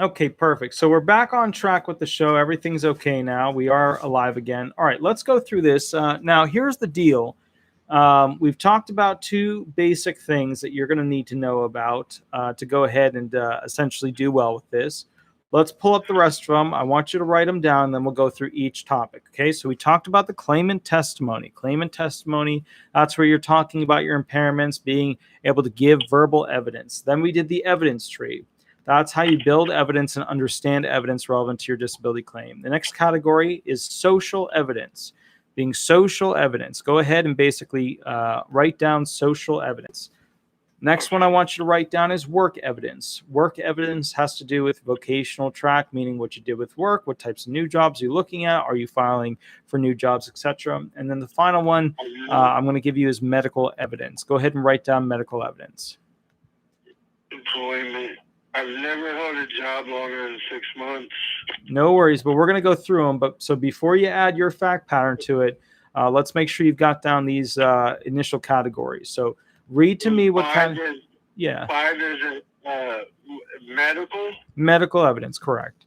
Okay, perfect. So we're back on track with the show. Everything's okay now. We are alive again. All right, let's go through this. Now, here's the deal. We've talked about two basic things that you're going to need to know about to go ahead and essentially do well with this. Let's pull up the rest of them. I want you to write them down, and then we'll go through each topic. Okay, so we talked about the claimant testimony. Claimant testimony, that's where you're talking about your impairments, being able to give verbal evidence. Then we did the evidence tree. That's how you build evidence and understand evidence relevant to your disability claim. The next category is social evidence. Being social evidence. Go ahead and basically write down social evidence. Next one I want you to write down is work evidence. Work evidence has to do with vocational track, meaning what you did with work, what types of new jobs you're looking at, are you filing for new jobs, etc. And then the final one I'm going to give you is medical evidence. Go ahead and write down medical evidence. Employment. I've never held a job longer than 6 months. No worries, but we're going to go through them. But so before you add your fact pattern to it, let's make sure you've got down these initial categories. So read to me what kind of... Yeah. 5 is medical? Medical evidence, correct.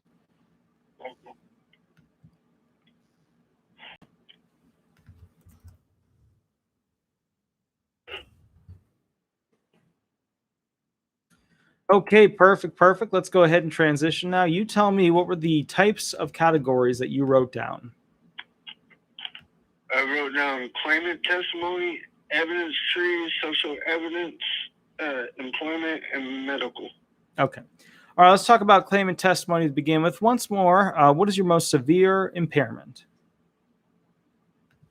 Okay, perfect. Let's go ahead and transition now. You tell me, what were the types of categories that you wrote down? I wrote down claimant testimony, evidence tree, social evidence, employment, and medical. Okay. All right, let's talk about claimant testimony to begin with. Once more, what is your most severe impairment?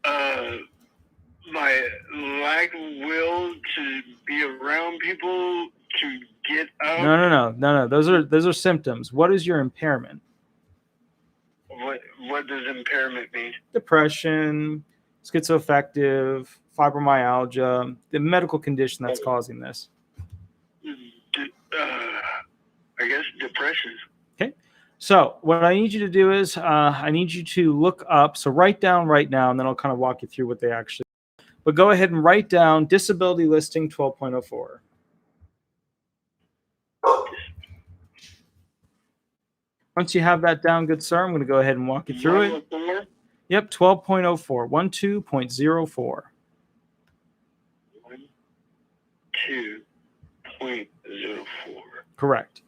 My lack of will to be around people, to get up. No. Those are symptoms. What is your impairment? What does impairment mean? Depression, schizoaffective, fibromyalgia, the medical condition that's causing this. I guess depression. Okay. So what I need you to do is I need you to look up. So write down right now, and then I'll kind of walk you through what they actually. But go ahead and write down disability listing 12.04. Once you have that down, good sir, I'm going to go ahead and walk you through it. Yep, 12.04, 12.04. 12.04. Correct.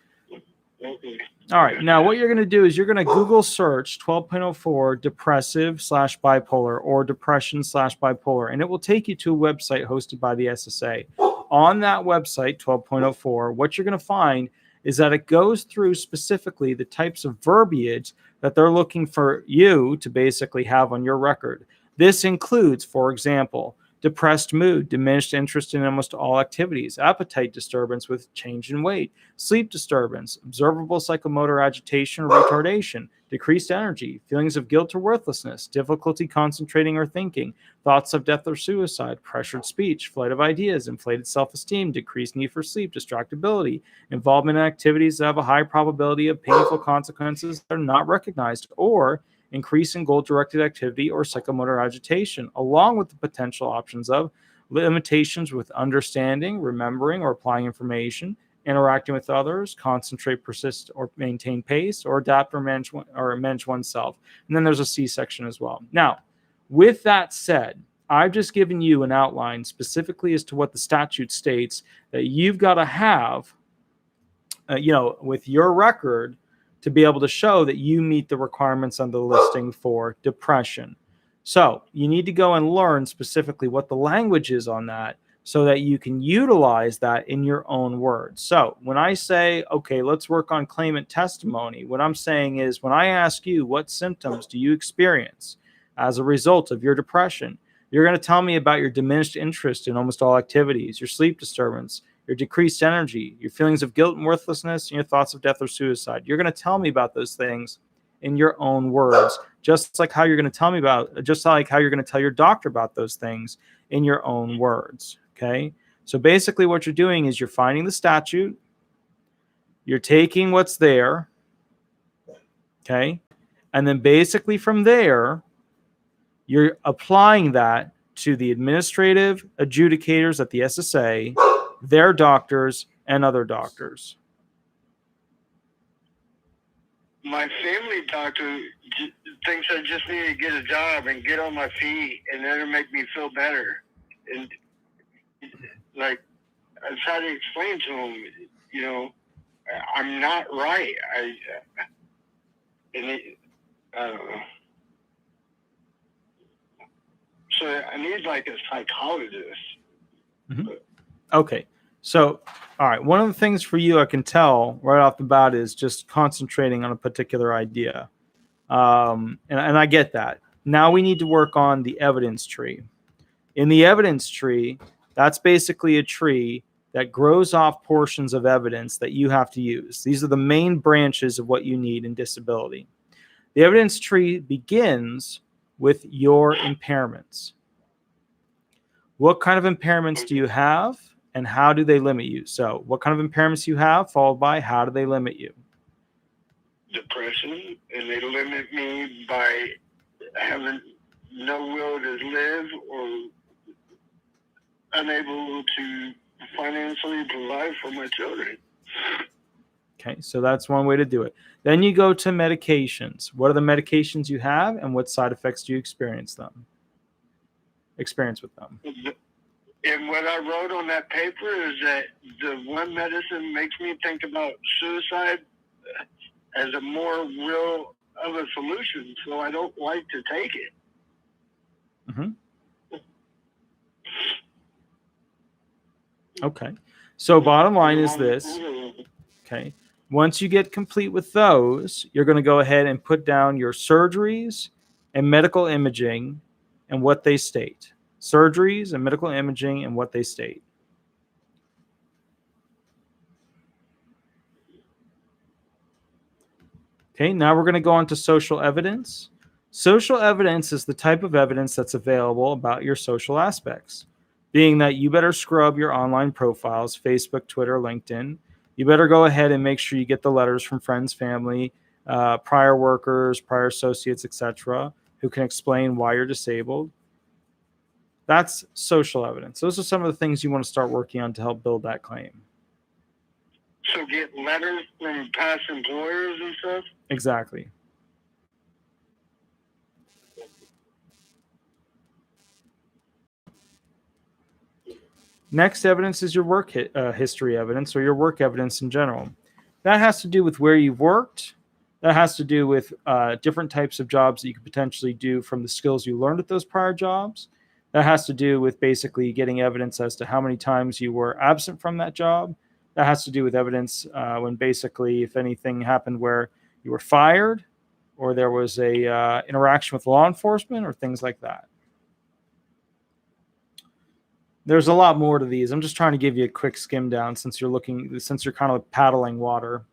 All right. Now, what you're going to do is you're going to Google search 12.04 depressive/bipolar or depression/bipolar, and it will take you to a website hosted by the SSA. On that website, 12.04, what you're going to find is that it goes through specifically the types of verbiage that they're looking for you to basically have on your record. This includes, for example, depressed mood, diminished interest in almost all activities, appetite disturbance with change in weight, sleep disturbance, observable psychomotor agitation or retardation, decreased energy, feelings of guilt or worthlessness, difficulty concentrating or thinking, thoughts of death or suicide, pressured speech, flight of ideas, inflated self-esteem, decreased need for sleep, distractibility, involvement in activities that have a high probability of painful consequences that are not recognized, or increase in goal-directed activity or psychomotor agitation, along with the potential options of limitations with understanding, remembering, or applying information, interacting with others, concentrate, persist, or maintain pace, or adapt or manage oneself. And then there's a C section as well. Now, with that said, I've just given you an outline specifically as to what the statute states that you've got to have, with your record, to be able to show that you meet the requirements on the listing for depression. So you need to go and learn specifically what the language is on that so that you can utilize that in your own words. So when I say, okay, let's work on claimant testimony, what I'm saying is when I ask you, what symptoms do you experience as a result of your depression? You're going to tell me about your diminished interest in almost all activities, your sleep disturbance, your decreased energy, your feelings of guilt and worthlessness, and your thoughts of death or suicide. You're going to tell me about those things in your own words, just like how you're going to tell your doctor about those things in your own words. Okay. So basically what you're doing is you're finding the statute, you're taking what's there. Okay. And then basically from there, you're applying that to the administrative adjudicators at the SSA, their doctors, and other doctors. my family doctor thinks I just need to get a job and get on my feet, and that'll make me feel better. And like, I try to explain to him, you know, I'm not right. I don't know. So I need like a psychologist. Mm-hmm. Okay. So, all right. One of the things for you I can tell right off the bat is just concentrating on a particular idea. And I get that. Now we need to work on the evidence tree. In the evidence tree, that's basically a tree that grows off portions of evidence that you have to use. These are the main branches of what you need in disability. The evidence tree begins with your impairments. What kind of impairments do you have, and how do they limit you? So, what kind of impairments you have, followed by how do they limit you? Depression, and they limit me by having no will to live or unable to financially provide for my children. Okay, so that's one way to do it. Then you go to medications. What are the medications you have, and what side effects do you experience with them? And what I wrote on that paper is that the one medicine makes me think about suicide as a more real of a solution, so I don't like to take it. Mm-hmm. Okay. So bottom line is this. Okay. Once you get complete with those, you're going to go ahead and put down your surgeries and medical imaging and what they state. Surgeries and medical imaging and what they state. Okay, now we're going to go on to social evidence. Social evidence is the type of evidence that's available about your social aspects, being that you better scrub your online profiles, Facebook, Twitter, LinkedIn. You better go ahead and make sure you get the letters from friends, family, prior workers, prior associates, etc., who can explain why you're disabled. That's social evidence. Those are some of the things you want to start working on to help build that claim. So get letters from past employers and stuff? Exactly. Next evidence is your work history evidence, or your work evidence in general. That has to do with where you've worked. That has to do with different types of jobs that you could potentially do from the skills you learned at those prior jobs. That has to do with basically getting evidence as to how many times you were absent from that job. That has to do with evidence when basically if anything happened where you were fired or there was a interaction with law enforcement or things like that. There's a lot more to these. I'm just trying to give you a quick skim down since you're kind of paddling water.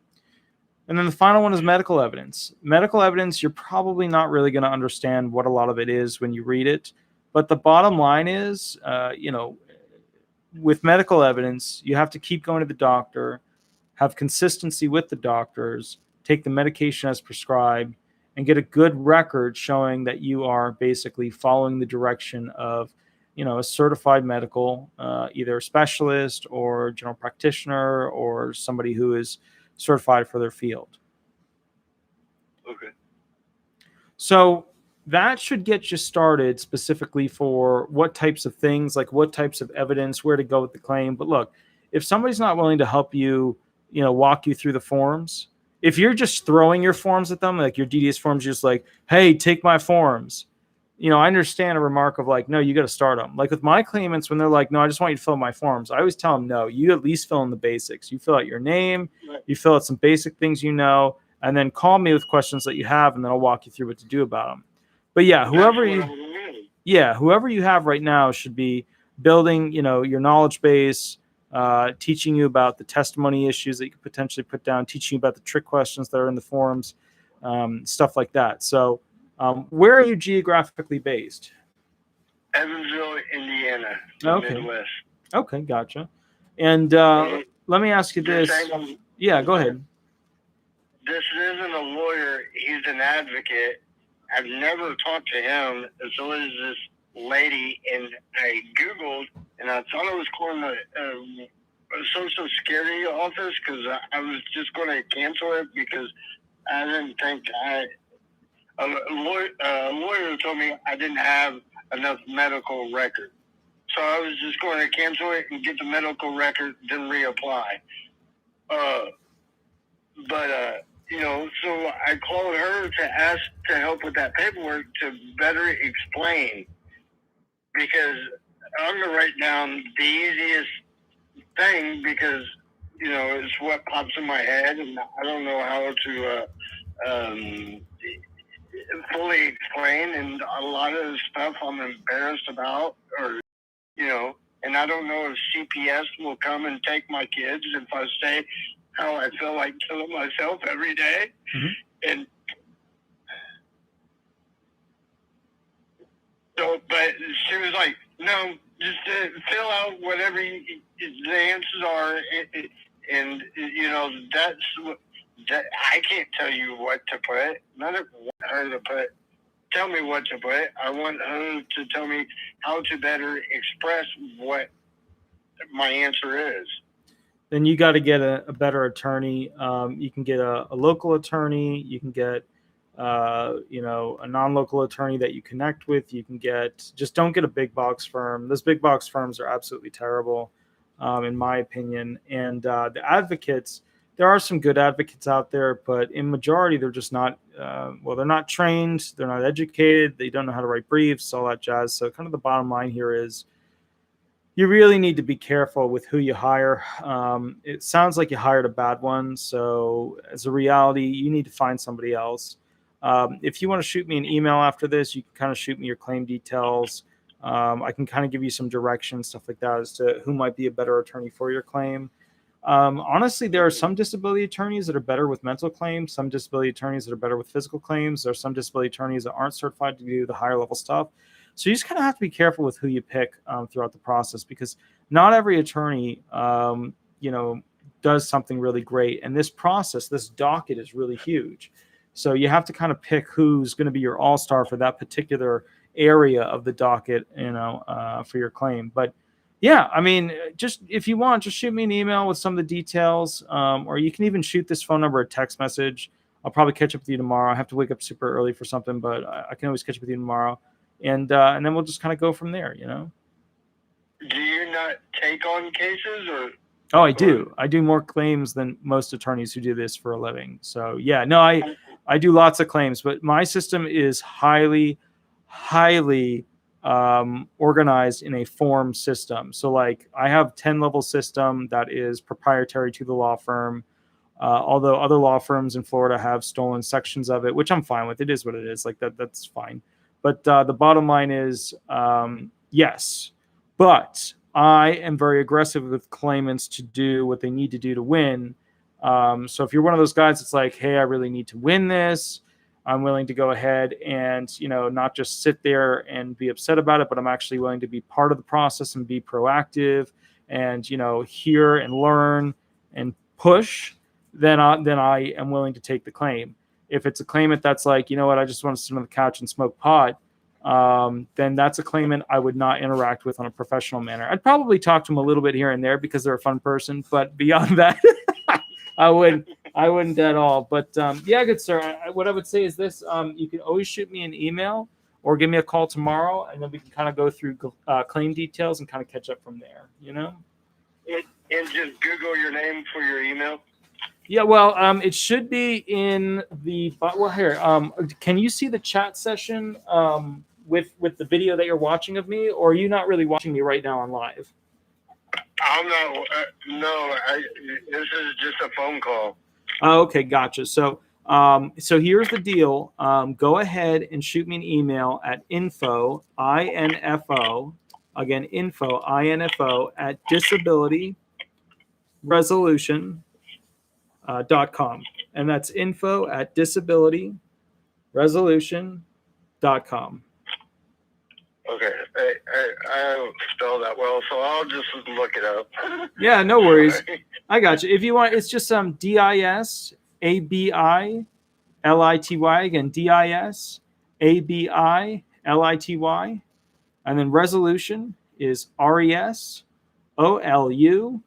And then the final one is medical evidence. Medical evidence, you're probably not really going to understand what a lot of it is when you read it. But the bottom line is, with medical evidence, you have to keep going to the doctor, have consistency with the doctors, take the medication as prescribed, and get a good record showing that you are basically following the direction of a certified medical, either a specialist or general practitioner or somebody who is certified for their field. Okay. So that should get you started specifically for what types of things, like what types of evidence, where to go with the claim. But look, if somebody's not willing to help you, walk you through the forms, if you're just throwing your forms at them, like your DDS forms, just like, hey, take my forms. I understand a remark of like, no, you got to start them. Like with my claimants, when they're like, no, I just want you to fill out my forms. I always tell them, no, you at least fill in the basics. You fill out your name, you fill out some basic things, and then call me with questions that you have, and then I'll walk you through what to do about them. But yeah, whoever you have right now should be building, your knowledge base, teaching you about the testimony issues that you could potentially put down, teaching you about the trick questions that are in the forms, stuff like that. So, where are you geographically based? Evansville, Indiana, Midwest. Okay, gotcha. And let me ask you this. Yeah, go ahead. This isn't a lawyer. He's an advocate. I've never talked to him. And so is this lady, and I Googled, and I thought I was calling the Social Security office because I was just going to cancel it because I didn't think a lawyer told me I didn't have enough medical record. So I was just going to cancel it and get the medical record, then reapply. So I called her to ask to help with that paperwork to better explain, because I'm going to write down the easiest thing, because, it's what pops in my head, and I don't know how to fully explain, and a lot of the stuff I'm embarrassed about, and I don't know if CPS will come and take my kids if I say how I feel like killing myself every day. Mm-hmm. And so, but she was like, no, just fill out whatever the answers are, and that's what. I can't tell you what to put. None of her to put. Tell me what to put. I want her to tell me how to better express what my answer is. Then you got to get a better attorney. You can get a local attorney. You can get, a non-local attorney that you connect with. You can just don't get a big box firm. Those big box firms are absolutely terrible, in my opinion. And the advocates, there are some good advocates out there, but in majority, they're just not, they're not trained. They're not educated. They don't know how to write briefs, all that jazz. So kind of the bottom line here is, you really need to be careful with who you hire. It sounds like you hired a bad one. So as a reality, you need to find somebody else. If you want to shoot me an email after this, you can kind of shoot me your claim details. I can kind of give you some direction, stuff like that, as to who might be a better attorney for your claim. Honestly, there are some disability attorneys that are better with mental claims, some disability attorneys that are better with physical claims. There are some disability attorneys that aren't certified to do the higher level stuff. So you just kind of have to be careful with who you pick throughout the process, because not every attorney, does something really great. And this process, this docket is really huge. So you have to kind of pick who's going to be your all-star for that particular area of the docket, for your claim. But yeah, I mean, just if you want, just shoot me an email with some of the details, or you can even shoot this phone number a text message. I'll probably catch up with you tomorrow. I have to wake up super early for something, but I can always catch up with you tomorrow. And then we'll just kind of go from there, Do you not take on cases, or? Oh, I do. I do more claims than most attorneys who do this for a living. So yeah, no, I do lots of claims, but my system is highly organized in a form system. So like I have 10-level system that is proprietary to the law firm. Although other law firms in Florida have stolen sections of it, which I'm fine with. It is what it is. Like that's fine. But the bottom line is, yes, but I am very aggressive with claimants to do what they need to do to win. So if you're one of those guys that's like, hey, I really need to win this, I'm willing to go ahead and, not just sit there and be upset about it, but I'm actually willing to be part of the process and be proactive and, hear and learn and push, then I am willing to take the claim. If it's a claimant that's like, you know what, I just want to sit on the couch and smoke pot, then that's a claimant I would not interact with on a professional manner. I'd probably talk to them a little bit here and there because they're a fun person, but beyond that, I wouldn't at all. But yeah, good sir. What I would say is this: you can always shoot me an email or give me a call tomorrow, and then we can kind of go through claim details and kind of catch up from there. And just Google your name for your email. Yeah, well, it should be in the. Well, here, can you see the chat session with the video that you're watching of me, or are you not really watching me right now on live? I'm not. No, this is just a phone call. Oh, okay, gotcha. So here's the deal. Go ahead and shoot me an email at info again info at disabilityresolution.com, and that's info at disabilityresolution.com. Okay, I don't spell that well, so I'll just look it up. Yeah, no worries. I got you. If you want, it's just DISABILITY, again, DISABILITY, and then resolution is RESOLUTION.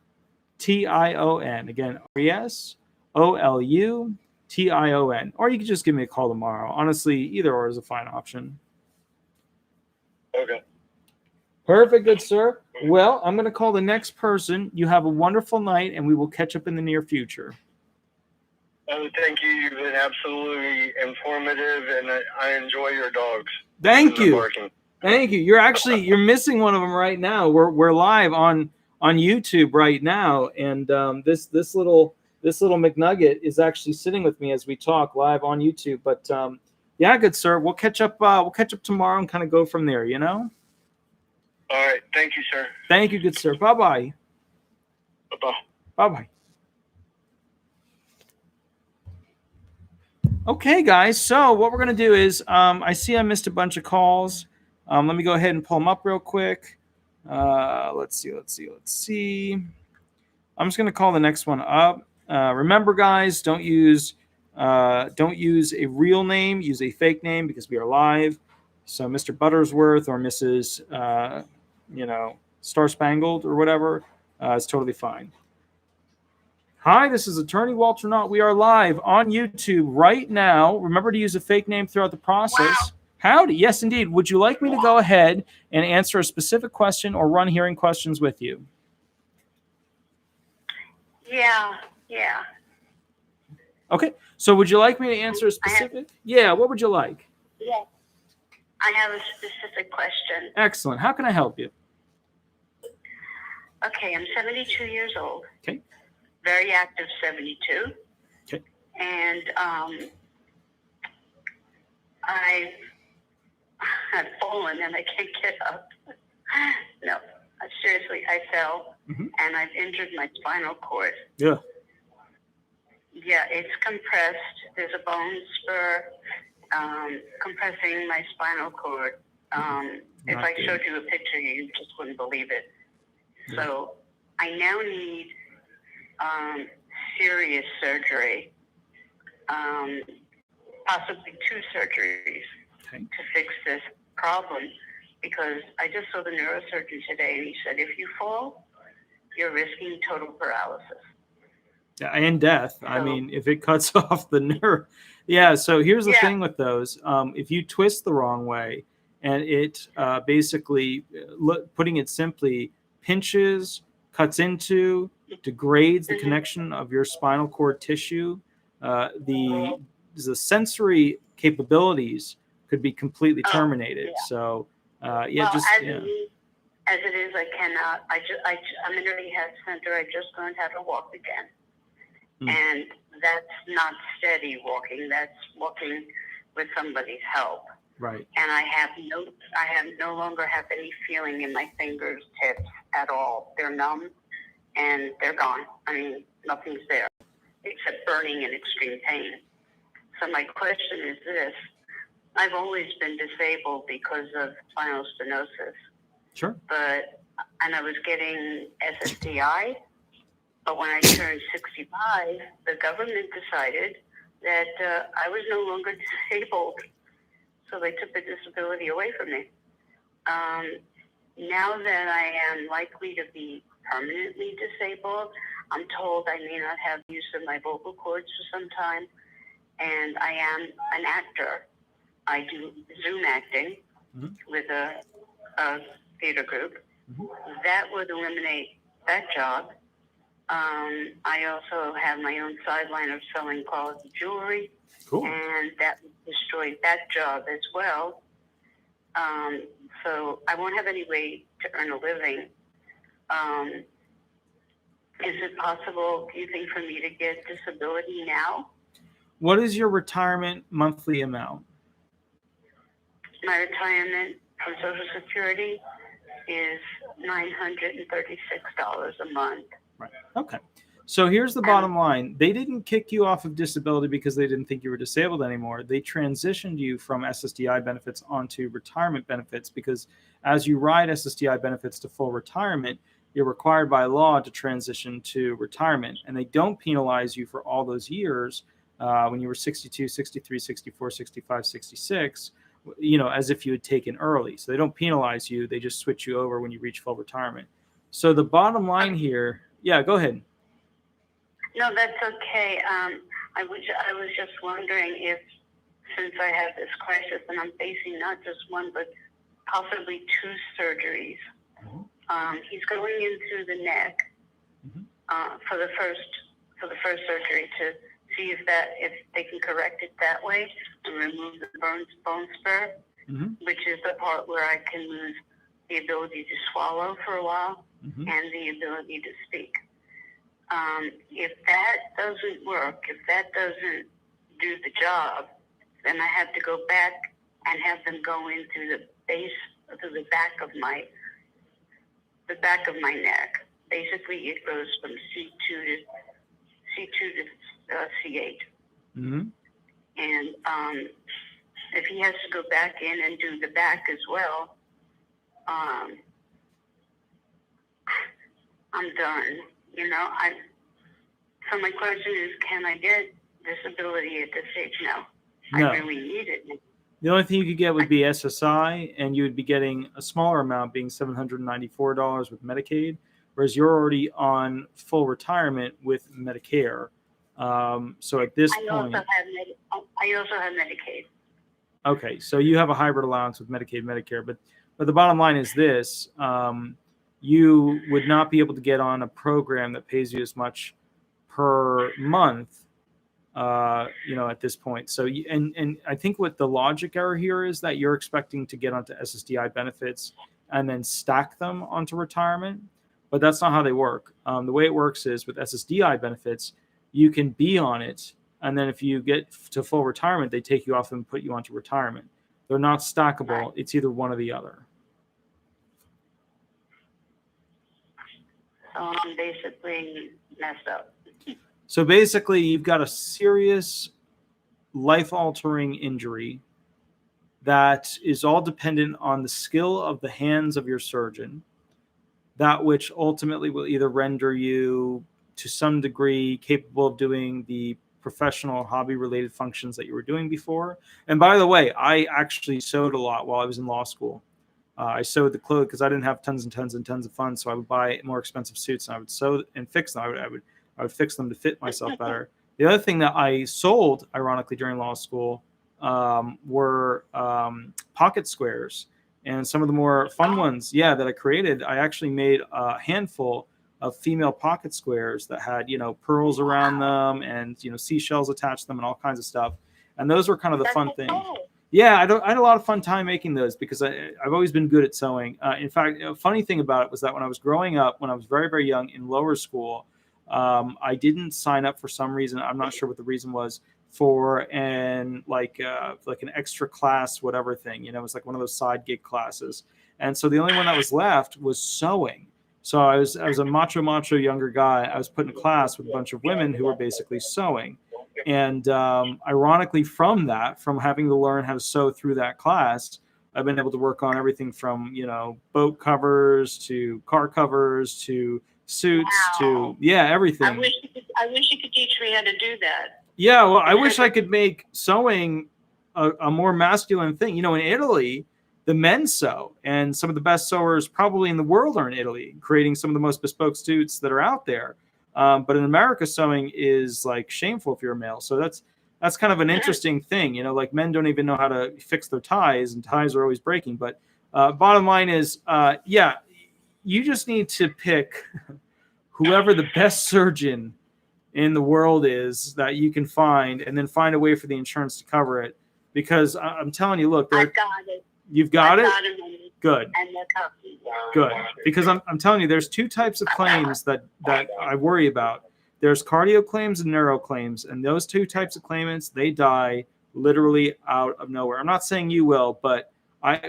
Again, RESOLUTION. Tion. Or you can just give me a call tomorrow. Honestly, either or is a fine option. Okay. Perfect, good sir. Well, I'm going to call the next person. You have a wonderful night, and we will catch up in the near future. Oh, thank you. You've been absolutely informative, and I enjoy your dogs. Thank you. Thank you. You're missing one of them right now. We're live on YouTube right now, and this little McNugget is actually sitting with me as we talk live on YouTube. But yeah, good sir. We'll catch up. We'll catch up tomorrow and kind of go from there. You know. All right. Thank you, sir. Thank you, good sir. Bye bye. Bye-bye. Bye bye. Okay, guys. So what we're going to do is, I see I missed a bunch of calls. Let me go ahead and pull them up real quick. Let's see. I'm just going to call the next one up. Remember, guys, don't use a real name. Use a fake name because we are live. So Mr. Buttersworth or Mrs. Star Spangled or whatever is totally fine. Hi, this is Attorney Walter Knott. We are live on YouTube right now. Remember to use a fake name throughout the process. Wow. Howdy. Yes, indeed. Would you like me to go ahead and answer a specific question or run hearing questions with you? Yeah. Okay. So would you like me to answer a specific? Yeah. What would you like? Yes. I have a specific question. Excellent. How can I help you? Okay. I'm 72 years old. Okay. Very active 72. Okay. And I've fallen and I can't get up. No, seriously, I fell and I've injured my spinal cord. Yeah. Yeah, it's compressed. There's a bone spur compressing my spinal cord. If I showed you a picture, you just wouldn't believe it. Yeah. So I now need serious surgery, possibly 2 surgeries to fix this problem, because I just saw the neurosurgeon today and he said if you fall, you're risking total paralysis. Yeah, and death. So, I mean, if it cuts off the nerve. Yeah, so here's the thing with those. If you twist the wrong way and it basically, putting it simply, pinches, cuts into, degrades the connection of your spinal cord tissue, the sensory capabilities could be completely terminated. Yeah. So, as it is, I cannot. I'm in a rehab center. I just learned how to walk again, and that's not steady walking. That's walking with somebody's help. Right. And I no longer have any feeling in my fingers, tips at all. They're numb. And they're gone. I mean, nothing's there except burning and extreme pain. So my question is this. I've always been disabled because of spinal stenosis. Sure. And I was getting SSDI, but when I turned 65, the government decided that I was no longer disabled. So they took the disability away from me. Now that I am likely to be permanently disabled, I'm told I may not have use of my vocal cords for some time, and I am an actor. I do Zoom acting with a theater group. That would eliminate that job. I also have my own sideline of selling quality jewelry, and that would destroy that job as well. So I won't have any way to earn a living. Is it possible, do you think, for me to get disability now? What is your retirement monthly amount? My retirement from Social Security is $936 a month. Right. Okay. So here's the bottom line. They didn't kick you off of disability because they didn't think you were disabled anymore. They transitioned you from SSDI benefits onto retirement benefits because as you ride SSDI benefits to full retirement, you're required by law to transition to retirement. And they don't penalize you for all those years when you were 62, 63, 64, 65, 66, as if you had taken early. So they don't penalize you. They just switch you over when you reach full retirement. So the bottom line here, yeah, go ahead. No, that's okay. I was just wondering if, since I have this crisis and I'm facing not just one but possibly two surgeries, he's going in through the neck for the first surgery to see if they can correct it that way and remove the bone spur, which is the part where I can lose the ability to swallow for a while and the ability to speak. If that doesn't work, if that doesn't do the job, then I have to go back and have them go in through the back of my neck. Basically, it goes from C2 to C8. And if he has to go back in and do the back as well, I'm done. So my question is, can I get disability at this age now? No. I really need it. The only thing you could get would be SSI, and you would be getting a smaller amount, being $794 with Medicaid, whereas you're already on full retirement with Medicare. So at this point, I also have Medicaid. Okay, so you have a hybrid allowance with Medicaid, Medicare, but the bottom line is this: you would not be able to get on a program that pays you as much per month. At this point. So, and I think what the logic error here is that you're expecting to get onto SSDI benefits and then stack them onto retirement, but that's not how they work. The way it works is with SSDI benefits, you can be on it, and then if you get to full retirement, they take you off and put you onto retirement. They're not stackable. Right. It's either one or the other. So I'm basically messed up. So basically, you've got a serious life-altering injury that is all dependent on the skill of the hands of your surgeon, that which ultimately will either render you to some degree capable of doing the professional hobby-related functions that you were doing before. And by the way, I actually sewed a lot while I was in law school. I sewed the clothes because I didn't have tons and tons and tons of funds, so I would buy more expensive suits and I would sew and fix them. I would fix them to fit myself better. The other thing that I sold, ironically, during law school were pocket squares. And some of the more fun ones, that I created, I actually made a handful of female pocket squares that had, pearls around them and, seashells attached to them and all kinds of stuff. And those were kind of the fun things. Yeah, I had a lot of fun time making those because I've always been good at sewing. In fact, a funny thing about it was that when I was growing up, when I was very, very young in lower school, I didn't sign up for some reason. I'm not sure what the reason was for an extra class, whatever thing, it was like one of those side gig classes. And so the only one that was left was sewing. So I was a macho younger guy. I was put in a class with a bunch of women who were basically sewing. And ironically, from having to learn how to sew through that class, I've been able to work on everything from, boat covers to car covers to suits to everything. I wish you could teach me how to do that. Yeah, well, I wish I could make sewing a more masculine thing. In Italy, the men sew, and some of the best sewers probably in the world are in Italy, creating some of the most bespoke suits that are out there. But in America, sewing is like shameful if you're a male. So that's kind of an interesting thing. Like men don't even know how to fix their ties, and ties are always breaking. But bottom line is, you just need to pick whoever the best surgeon in the world is that you can find, and then find a way for the insurance to cover it. Because I'm telling you, look, I got it. You've got it? Good. And they're covered. Good. Because I'm telling you, there's two types of claims that I worry about. There's cardio claims and neuro claims. And those two types of claimants, they die literally out of nowhere. I'm not saying you will, but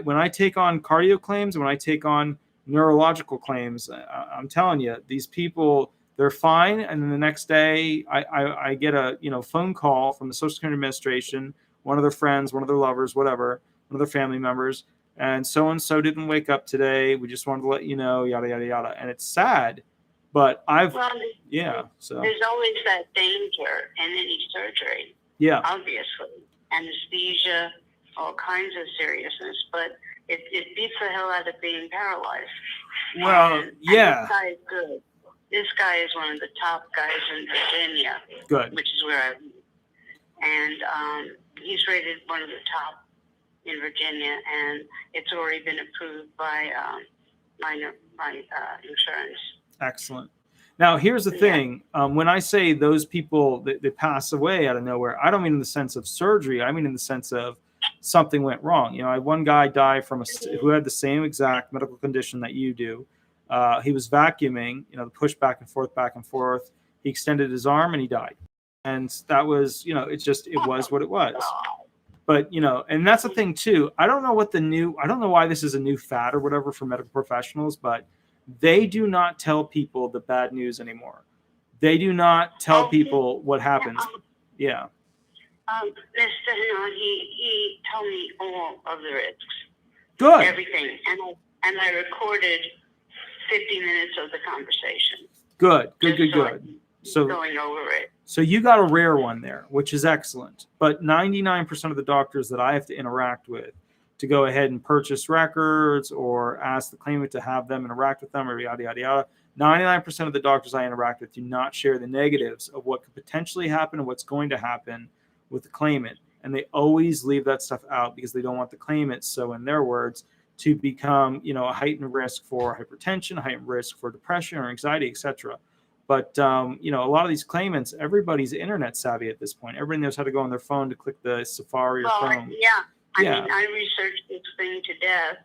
when I take on cardio claims, when I take on neurological claims, I'm telling you, these people, they're fine. And then the next day I get a phone call from the Social Security Administration, one of their friends, one of their lovers, whatever, one of their family members, and so didn't wake up today. We just wanted to let you know, yada, yada, yada. And it's sad, but so. There's always that danger in any surgery. Yeah. Obviously. Anesthesia, all kinds of seriousness, but it beats the hell out of being paralyzed. Well, and this guy is good. This guy is one of the top guys in Virginia. Good. Which is where I live. and he's rated one of the top in Virginia, and it's already been approved by my insurance. Excellent. Now, here's the thing. When I say those people that pass away out of nowhere, I don't mean in the sense of surgery. I mean in the sense of something went wrong. You know, I had one guy die from who had the same exact medical condition that you do. He was vacuuming, you know, the push back and forth. He extended his arm and he died. And that was, you know, it was what it was. But, you know, and that's the thing too. I don't know why this is a new fad or whatever for medical professionals, but they do not tell people the bad news anymore. They do not tell people what happens. Yeah. Mr. Hanon, he told me all of the risks. Good. Everything. And I recorded 50 minutes of the conversation. Good. So going over it. So you got a rare one there, which is excellent. But 99% of the doctors that I have to interact with to go ahead and purchase records or ask the claimant to have them interact with them or yada, yada, yada, 99% of the doctors I interact with do not share the negatives of what could potentially happen and what's going to happen with the claimant. And they always leave that stuff out because they don't want the claimant, so in their words, to become, you know, a heightened risk for hypertension, a heightened risk for depression or anxiety, etc. But, you know, a lot of these claimants, everybody's internet savvy at this point. Everybody knows how to go on their phone to click the Safari or Chrome. Yeah. I mean, I researched this thing to death.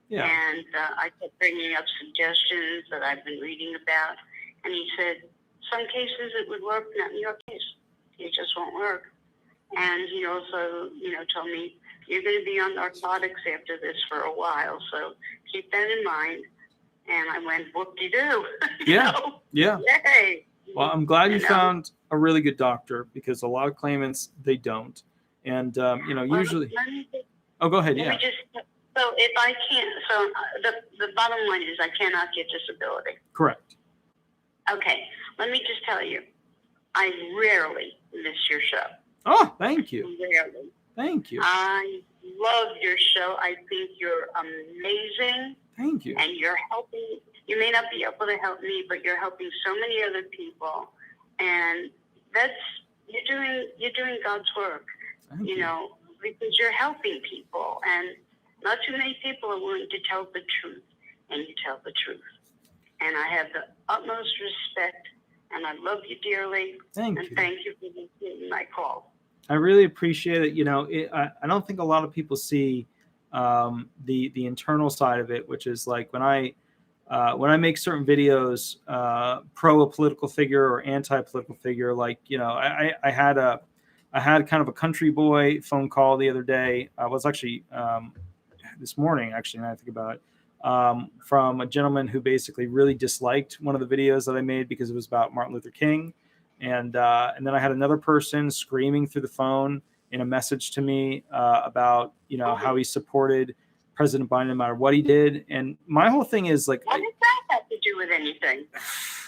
Yeah. And I kept bringing up suggestions that I've been reading about. And he said, some cases it would work, not in your case. It just won't work. And he also, you know, told me, you're going to be on narcotics after this for a while. So keep that in mind. And I went, whoop-de-doo. Yeah. Yeah. Yay. Well, I'm glad you found a really good doctor because a lot of claimants, they don't. And, you know, usually. Go ahead. Yeah. So if I can't, so the bottom line is I cannot get disability. Correct. Okay. Let me just tell you, I rarely miss your show. Oh, thank you. Rarely. Thank you. I love your show. I think you're amazing. Thank you. And you're helping. You may not be able to help me, but you're helping so many other people, and you're doing God's work. You know, because you're helping people, and not too many people are willing to tell the truth, and you tell the truth. And I have the utmost respect, and I love you dearly. Thank you for taking my call. I really appreciate it. You know, I don't think a lot of people see the internal side of it, which is like when I make certain videos pro a political figure or anti-political figure, like, you know, I had kind of a country boy phone call the other day. I was actually this morning, actually, now I think about it, from a gentleman who basically really disliked one of the videos that I made because it was about Martin Luther King. And then I had another person screaming through the phone in a message to me about, you know, how he supported President Biden no matter what he did. And my whole thing is like, what does that have to do with anything?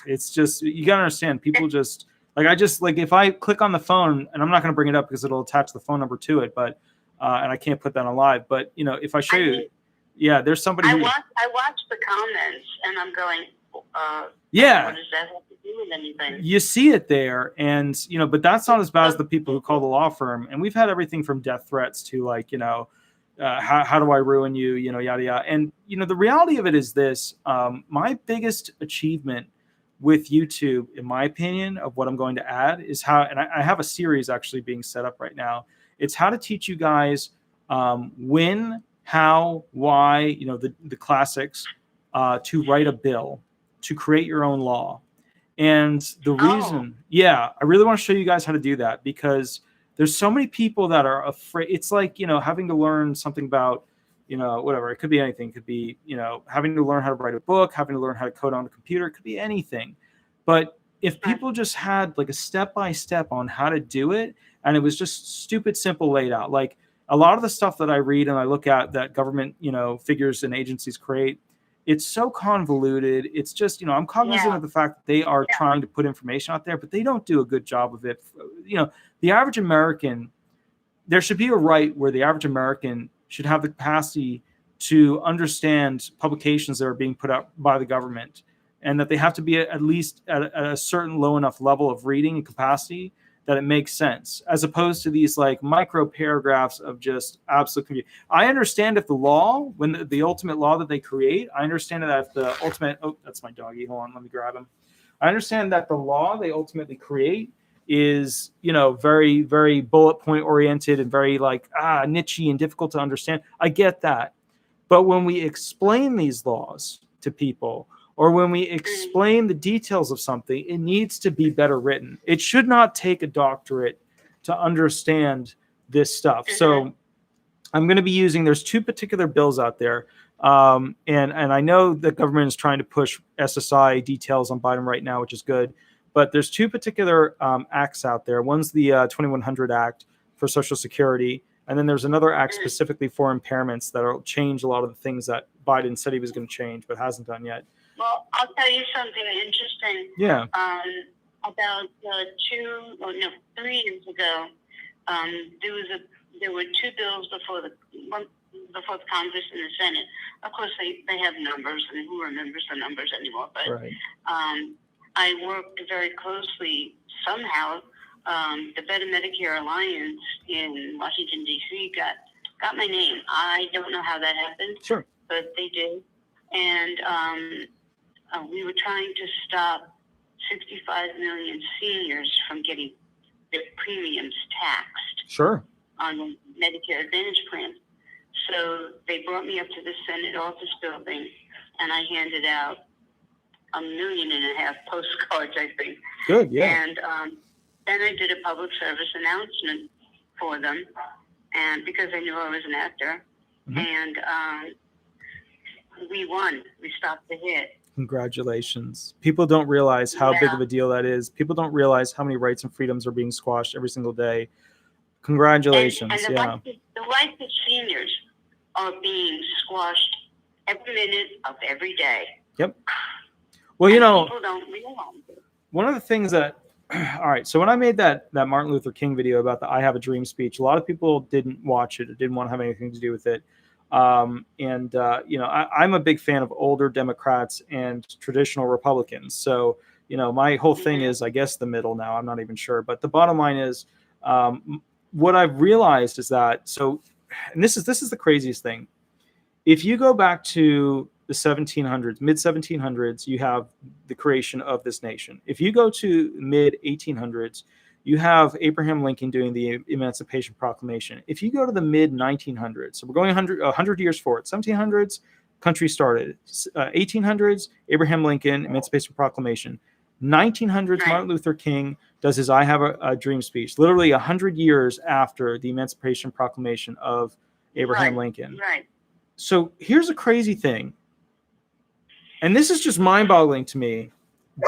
It's just, you got to understand, people just, like, if I click on the phone, and I'm not going to bring it up because it'll attach the phone number to it, but, and I can't put that on live, but, you know, if I show you, there's somebody I watched the comments and I'm going, what does that have to do with anything? You see it there, and, you know, but that's not as bad as the people who call the law firm. And we've had everything from death threats to, like, you know, how do I ruin you, you know, yada, yada. And, you know, the reality of it is this, my biggest achievement with YouTube, in my opinion, of what I'm going to add is how, and I have a series actually being set up right now. It's how to teach you guys when, how, why, you know, the classics, to write a bill, to create your own law. And the reason, I really want to show you guys how to do that, because there's so many people that are afraid. It's like, you know, having to learn something about, you know, whatever. It could be anything. It could be, you know, having to learn how to write a book, having to learn how to code on a computer. It could be anything. But if people just had like a step-by-step on how to do it, and it was just stupid, simple laid out, like a lot of the stuff that I read and I look at that government, you know, figures and agencies create, it's so convoluted. It's just, you know, I'm cognizant of the fact that they are trying to put information out there, but they don't do a good job of it. You know, the average American, there should be a right where the average American should have the capacity to understand publications that are being put out by the government, and that they have to be at least at a certain low enough level of reading and capacity that it makes sense, as opposed to these like micro paragraphs of just absolute confusion. I understand if the law, when the ultimate law that they create, I understand that if the ultimate, oh, that's my doggy. Hold on, let me grab him. I understand that the law they ultimately create is, you know, very, very bullet point oriented and very like niche and difficult to understand. I get that. But when we explain these laws to people, or when we explain the details of something, it needs to be better written. It should not take a doctorate to understand this stuff. So I'm going to be using, there's two particular bills out there. And I know the government is trying to push SSI details on Biden right now, which is good. But there's two particular acts out there. One's the 2100 Act for Social Security. And then there's another act specifically for impairments that'll change a lot of the things that Biden said he was going to change, but hasn't done yet. Well, I'll tell you something interesting. Yeah. About 3 years ago, there were two bills before the Congress and the Senate. Of course, they have numbers, and who remembers the numbers anymore? But right. I worked very closely somehow. The Better Medicare Alliance in Washington, D.C. got my name. I don't know how that happened, sure, but they did. And we were trying to stop 65 million seniors from getting their premiums taxed sure, on the Medicare Advantage plan. So they brought me up to the Senate office building, and I handed out 1.5 million postcards, I think. Good, yeah. And then I did a public service announcement for them, and because I knew I was an actor, and we won. We stopped the hit. Congratulations. People don't realize how big of a deal that is. People don't realize how many rights and freedoms are being squashed every single day. Congratulations. And the rights of seniors are being squashed every minute of every day. Yep. Well, you know, people don't realize it. One of the things that, all right, so when I made that Martin Luther King video about the I Have a Dream speech, a lot of people didn't watch it or didn't want to have anything to do with it. You know, I'm a big fan of older Democrats and traditional Republicans. So, you know, my whole thing is, I guess, the middle now. I'm not even sure. But the bottom line is, what I've realized is that, so, and this is the craziest thing. If you go back to the 1700s, mid 1700s, you have the creation of this nation. If you go to mid 1800s, you have Abraham Lincoln doing the Emancipation Proclamation. If you go to the mid 1900s, so we're going 100 years forward, 1700s, country started. 1800s, Abraham Lincoln, Emancipation Proclamation. 1900s, Martin Luther King does his I Have a Dream speech, literally 100 years after the Emancipation Proclamation of Abraham Lincoln. Right. So here's a crazy thing. And this is just mind-boggling to me,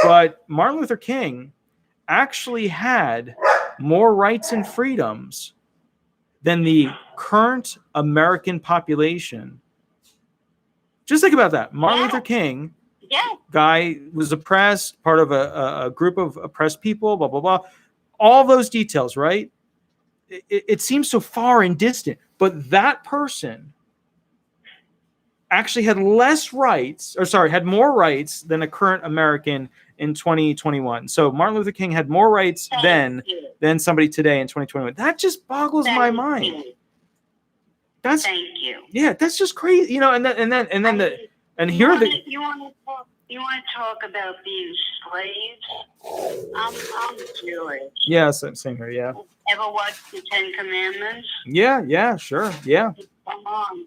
but Martin Luther King actually had more rights and freedoms than the current American population. Just think about that. Martin Luther King, guy was oppressed, part of a group of oppressed people, blah, blah, blah. All those details, right? It seems so far and distant, but that person actually had had more rights than a current American in 2021. So Martin Luther King had more rights than somebody today in 2021. That just boggles my mind. Thank you. Yeah, that's just crazy. You know, and here are the. You want to talk about being slaves? I'm Jewish. Yeah, same here. Yeah. Ever watched the Ten Commandments? Yeah, sure. Yeah. Come on.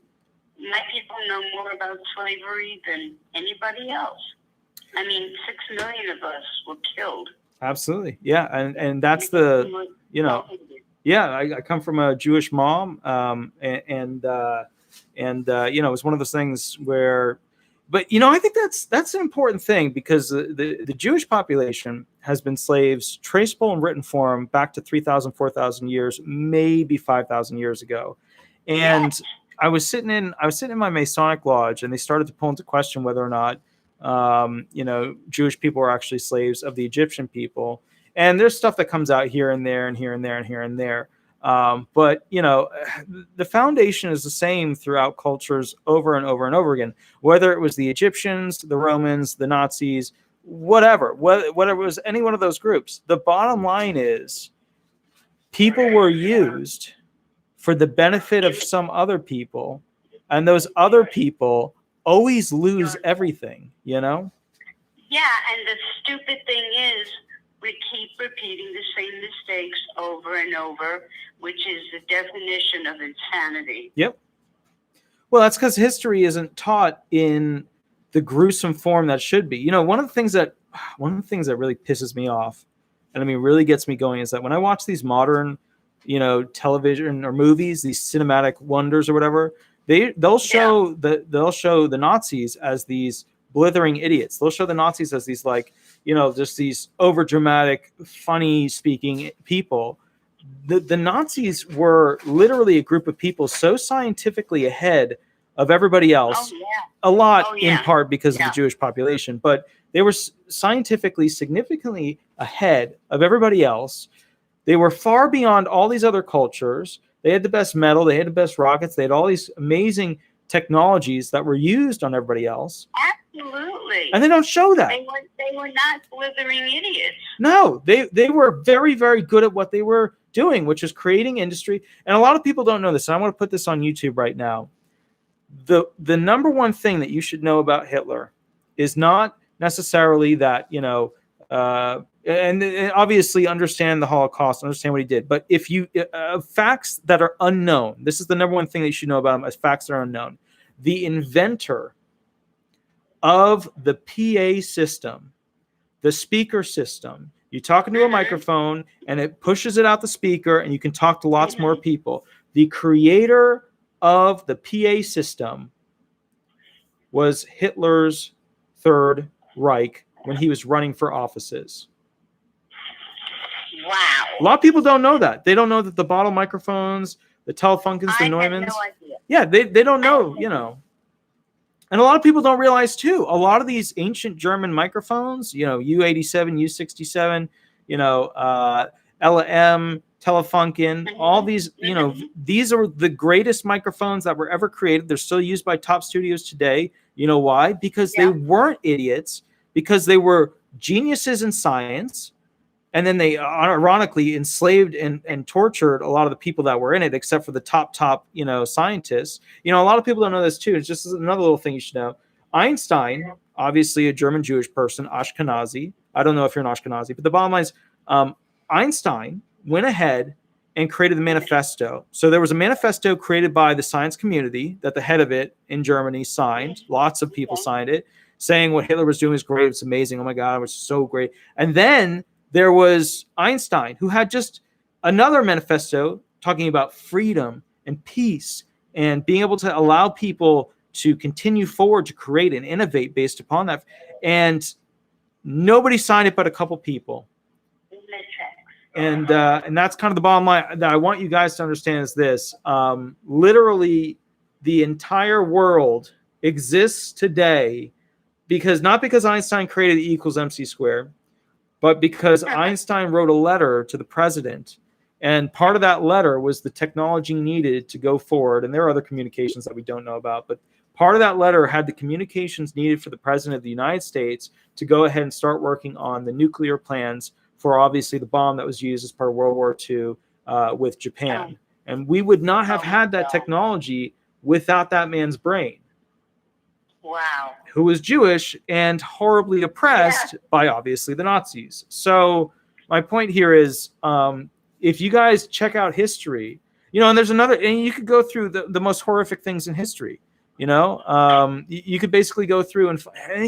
My people know more about slavery than anybody else. I mean, 6 million of us were killed. Absolutely. Yeah. And that's the, you know, yeah, I come from a Jewish mom. You know, it's one of those things where, but, you know, I think that's an important thing because the Jewish population has been slaves traceable in written form back to 3,000, 4,000 years, maybe 5,000 years ago. And I was sitting in my Masonic lodge, and they started to pull into question whether or not, you know, Jewish people were actually slaves of the Egyptian people. And there's stuff that comes out here and there and here and there and here and there. But, you know, the foundation is the same throughout cultures over and over and over again, whether it was the Egyptians, the Romans, the Nazis, whatever it was any one of those groups. The bottom line is people were used for the benefit of some other people, and those other people always lose everything, you know? Yeah, and the stupid thing is we keep repeating the same mistakes over and over, which is the definition of insanity. Yep. Well, that's because history isn't taught in the gruesome form that should be. You know, one of the things that really pisses me off, and I mean really gets me going, is that when I watch these modern, you know, television or movies, these cinematic wonders or whatever, they'll show the Nazis as these blithering idiots. They'll show the Nazis as these, like, you know, just these over dramatic, funny speaking people. The Nazis were literally a group of people so scientifically ahead of everybody else, a lot in part because of the Jewish population, but they were scientifically significantly ahead of everybody else. They were far beyond all these other cultures. They had the best metal, they had the best rockets, they had all these amazing technologies that were used on everybody else. Absolutely. And they don't show that. They were not blithering idiots. No, they were very, very good at what they were doing, which is creating industry. And a lot of people don't know this. And I want to put this on YouTube right now. The number one thing that you should know about Hitler is not necessarily that, you know, and obviously understand the Holocaust, understand what he did. But if you facts that are unknown, this is the number one thing that you should know about him, as facts that are unknown. The inventor of the PA system, the speaker system, you talk into a microphone and it pushes it out the speaker and you can talk to lots more people. The creator of the PA system was Hitler's Third Reich when he was running for offices. Wow. A lot of people don't know that. They don't know that the bottle microphones, the Telefunkens, the Neumanns. I had no idea. Yeah, they don't know, you know. And a lot of people don't realize, too, a lot of these ancient German microphones, you know, U87, U67, you know, LM, Telefunken, all these, you know, these are the greatest microphones that were ever created. They're still used by top studios today. You know why? Because they weren't idiots, because they were geniuses in science. And then they ironically enslaved and tortured a lot of the people that were in it, except for the top, you know, scientists. You know, a lot of people don't know this too. It's just another little thing you should know. Einstein, obviously a German Jewish person, Ashkenazi. I don't know if you're an Ashkenazi, but the bottom line is Einstein went ahead and created the manifesto. So there was a manifesto created by the science community that the head of it in Germany signed. Lots of people signed it, saying what Hitler was doing was great. It's amazing. Oh my God, it was so great. And then there was Einstein, who had just another manifesto talking about freedom and peace and being able to allow people to continue forward to create and innovate based upon that. And nobody signed it but a couple people. And that's kind of the bottom line that I want you guys to understand is this. Literally, the entire world exists today not because Einstein created E equals MC squared, but because Einstein wrote a letter to the president, and part of that letter was the technology needed to go forward. And there are other communications that we don't know about, but part of that letter had the communications needed for the president of the United States to go ahead and start working on the nuclear plans for obviously the bomb that was used as part of World War II with Japan. And we would not have had that technology without that man's brain. Wow. Who was Jewish and horribly oppressed by obviously the Nazis. So my point here is, if you guys check out history, you know, and there's another, and you could go through the most horrific things in history, you know, you could basically go through and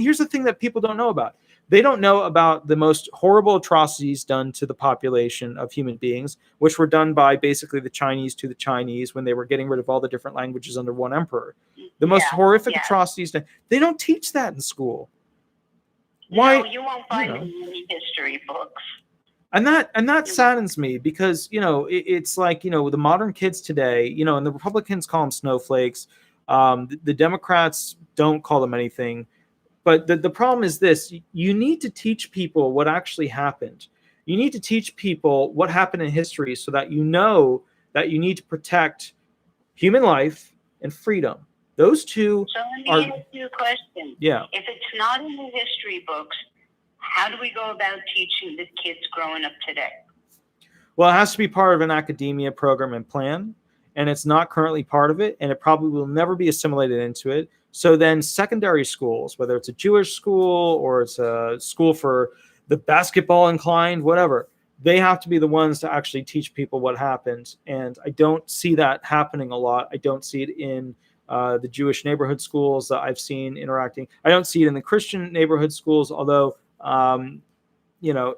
here's the thing that people don't know about. They don't know about the most horrible atrocities done to the population of human beings, which were done by basically the Chinese to the Chinese when they were getting rid of all the different languages under one emperor. The most horrific atrocities done. They don't teach that in school. Why? No, you won't find it in any history books. And that saddens me because, you know, it's like, you know, the modern kids today, you know, and the Republicans call them snowflakes. The Democrats don't call them anything. But the problem is this: you need to teach people what actually happened. You need to teach people what happened in history so that you know that you need to protect human life and freedom. Those two So let me ask you a question. Yeah. If it's not in the history books, how do we go about teaching the kids growing up today? Well, it has to be part of an academia program and plan, and it's not currently part of it, and it probably will never be assimilated into it. So then secondary schools, whether it's a Jewish school or it's a school for the basketball inclined, whatever, they have to be the ones to actually teach people what happened. And I don't see that happening a lot. I don't see it in the Jewish neighborhood schools that I've seen interacting. I don't see it in the Christian neighborhood schools, although, you know,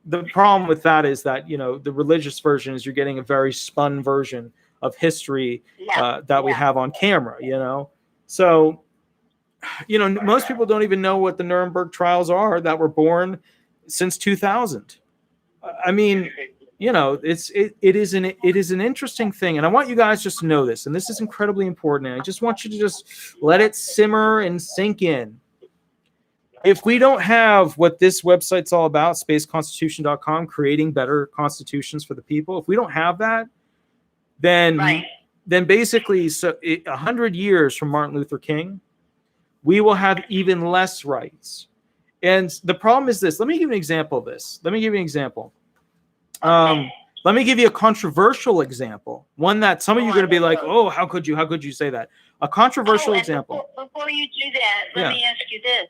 the problem with that is that, you know, the religious version is you're getting a very spun version of history that we have on camera, you know. So, you know, most people don't even know what the Nuremberg trials are that were born since 2000. I mean, you know, it is an interesting thing, and I want you guys just to know this, and this is incredibly important, and I just want you to just let it simmer and sink in. If we don't have what this website's all about, spaceconstitution.com, creating better constitutions for the people, if we don't have that, then basically, so 100 years from Martin Luther King, we will have even less rights. And the problem is this. Let me give you an example of this. Let me give you an example. Let me give you a controversial example. One that some of you are going to be like, oh, how could you say that? A controversial example. Before you do that, let me ask you this.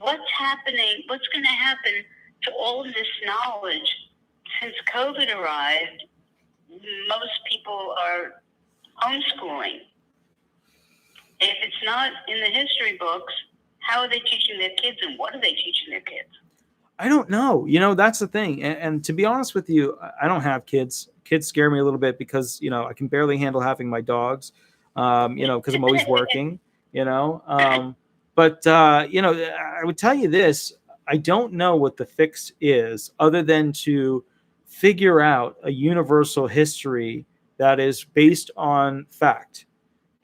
What's happening? What's going to happen to all of this knowledge since COVID arrived? Most people are homeschooling. If it's not in the history books, how are they teaching their kids, and what are they teaching their kids? I don't know. You know, that's the thing. And to be honest with you, I don't have kids. Kids scare me a little bit because, you know, I can barely handle having my dogs, you know, because I'm always working, you know. But, you know, I would tell you this. I don't know what the fix is other than to figure out a universal history that is based on fact.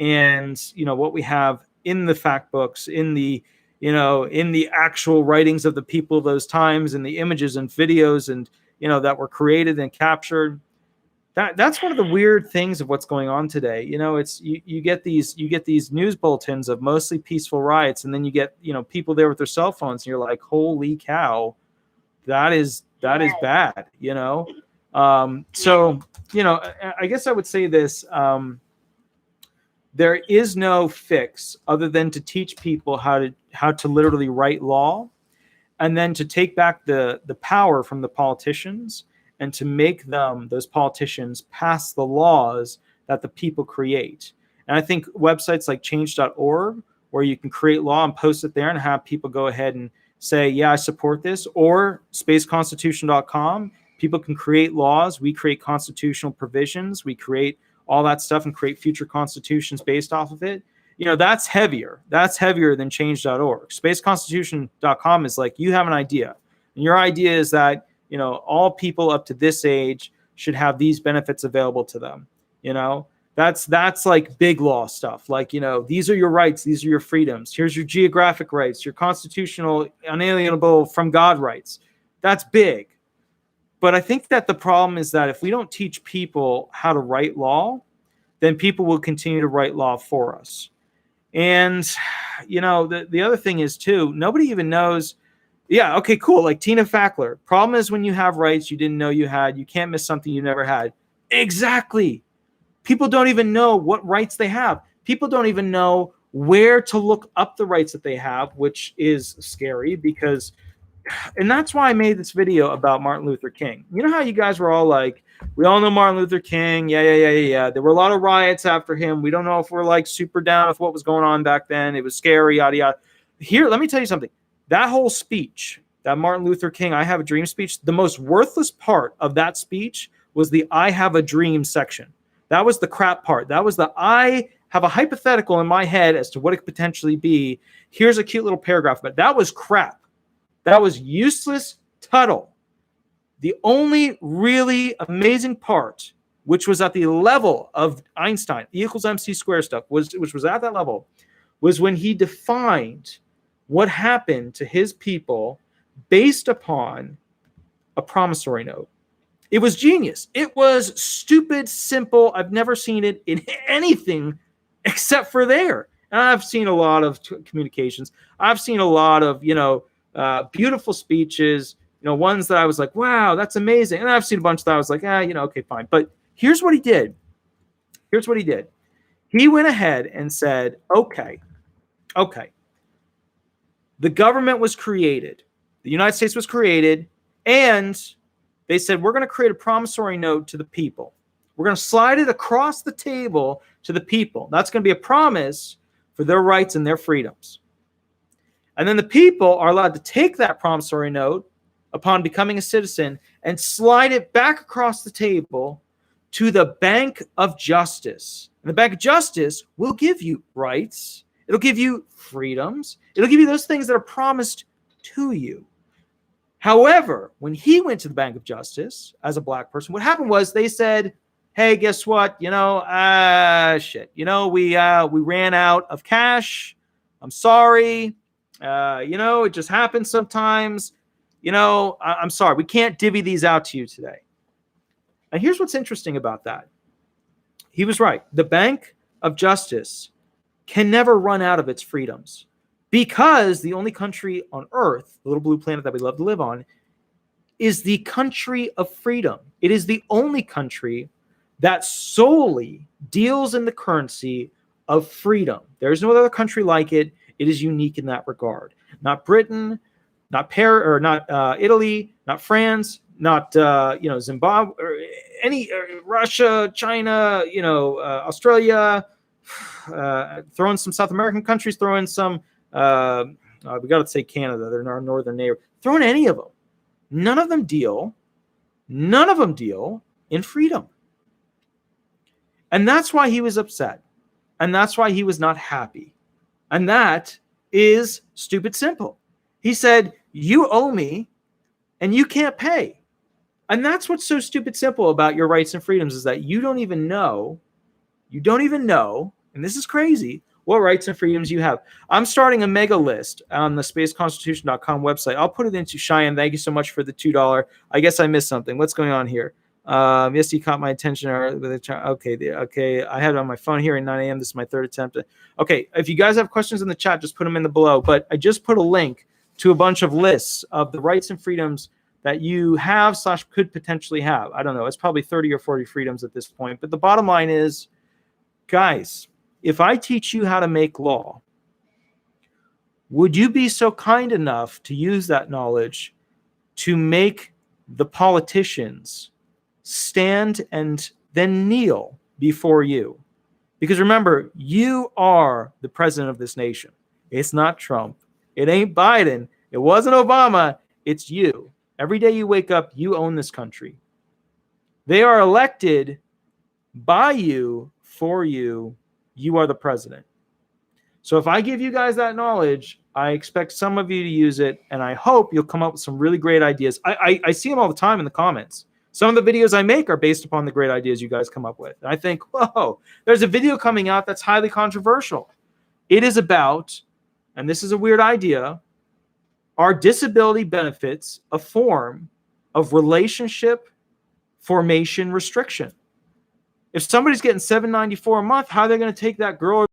And, you know, what we have in the fact books, in the, you know, in the actual writings of the people of those times, and the images and videos and, you know, that were created and captured. That's one of the weird things of what's going on today. You know, it's you get these news bulletins of mostly peaceful riots, and then you get, you know, people there with their cell phones, and you're like, holy cow, that is bad, you know. So, you know, I guess I would say this. There is no fix other than to teach people how to literally write law, and then to take back the power from the politicians and to make those politicians pass the laws that the people create. And I think websites like change.org, where you can create law and post it there and have people go ahead and say, yeah, I support this, or spaceconstitution.com, people can create laws. We create constitutional provisions. We create all that stuff and create future constitutions based off of it. You know, that's heavier. That's heavier than change.org. Spaceconstitution.com is like, you have an idea, and your idea is that, you know, all people up to this age should have these benefits available to them. You know, that's like big law stuff. Like, you know, these are your rights. These are your freedoms. Here's your geographic rights, your constitutional, unalienable from God rights. That's big. But I think that the problem is that if we don't teach people how to write law, then people will continue to write law for us. And, you know, the other thing is, too, nobody even knows. Yeah, okay, cool. Like Tina Fackler. Problem is when you have rights you didn't know you had, you can't miss something you never had. Exactly. People don't even know what rights they have. People don't even know where to look up the rights that they have, which is scary because, and that's why I made this video about Martin Luther King. You know how you guys were all like, we all know Martin Luther King. Yeah. There were a lot of riots after him. We don't know if we're like super down with what was going on back then. It was scary, yada, yada. Here, let me tell you something. That whole speech, that Martin Luther King, I have a dream speech, the most worthless part of that speech was the I have a dream section. That was the crap part. That was the I have a hypothetical in my head as to what it could potentially be. Here's a cute little paragraph, but that was crap. That was useless tuttle. The only really amazing part, which was at the level of Einstein, E equals MC squared stuff, which was at that level, was when he defined what happened to his people based upon a promissory note. It was genius. It was stupid, simple. I've never seen it in anything except for Theyre. And I've seen a lot of communications. I've seen a lot of, you know, beautiful speeches, ones that I was like, wow, that's amazing. And I've seen a bunch that I was like, okay, fine. But here's what he did. He went ahead and said, okay, the government was created. The United States was created, and they said, we're going to create a promissory note to the people. We're going to slide it across the table to the people. That's going to be a promise for their rights and their freedoms. And then the people are allowed to take that promissory note upon becoming a citizen and slide it back across the table to the Bank of Justice. And the Bank of Justice will give you rights. It'll give you freedoms. It'll give you those things that are promised to you. However, when he went to the Bank of Justice as a black person, what happened was they said, hey, guess what? We ran out of cash. I'm sorry. It just happens sometimes. I'm sorry. We can't divvy these out to you today. And here's what's interesting about that. He was right. The Bank of Justice can never run out of its freedoms because the only country on Earth, the little blue planet that we love to live on, is the country of freedom. It is the only country that solely deals in the currency of freedom. There's no other country like it. It is unique in that regard. Not Britain, not Italy, not France, not Zimbabwe, or Russia, China, Australia. Throw in some South American countries. Throw in some. We got to say Canada. They're our northern neighbor. Throw in any of them. None of them deal in freedom. And that's why he was upset. And that's why he was not happy. And that is stupid simple. He said, you owe me and you can't pay. And that's what's so stupid simple about your rights and freedoms is that you don't even know, and this is crazy, what rights and freedoms you have. I'm starting a mega list on the spaceconstitution.com website. I'll put it into Cheyenne. Thank you so much for the $2. I guess I missed something. What's going on here? Yes, you caught my attention. Okay. I had it on my phone here at 9 a.m. This is my third attempt. Okay. If you guys have questions in the chat, just put them in the below. But I just put a link to a bunch of lists of the rights and freedoms that you have / could potentially have. I don't know. It's probably 30 or 40 freedoms at this point. But the bottom line is, guys, if I teach you how to make law, would you be so kind enough to use that knowledge to make the politicians stand and then kneel before you? Because remember, you are the president of this nation. It's not Trump. It ain't Biden. It wasn't Obama. It's you. Every day you wake up, you own this country. They are elected by you, for you. You are the president. So if I give you guys that knowledge, I expect some of you to use it, and I hope you'll come up with some really great ideas. I see them all the time in the comments. Some of the videos I make are based upon the great ideas you guys come up with. And I think, whoa, there's a video coming out that's highly controversial. It is about, and this is a weird idea, are disability benefits a form of relationship formation restriction? If somebody's getting $794 a month, how are they going to take that girl?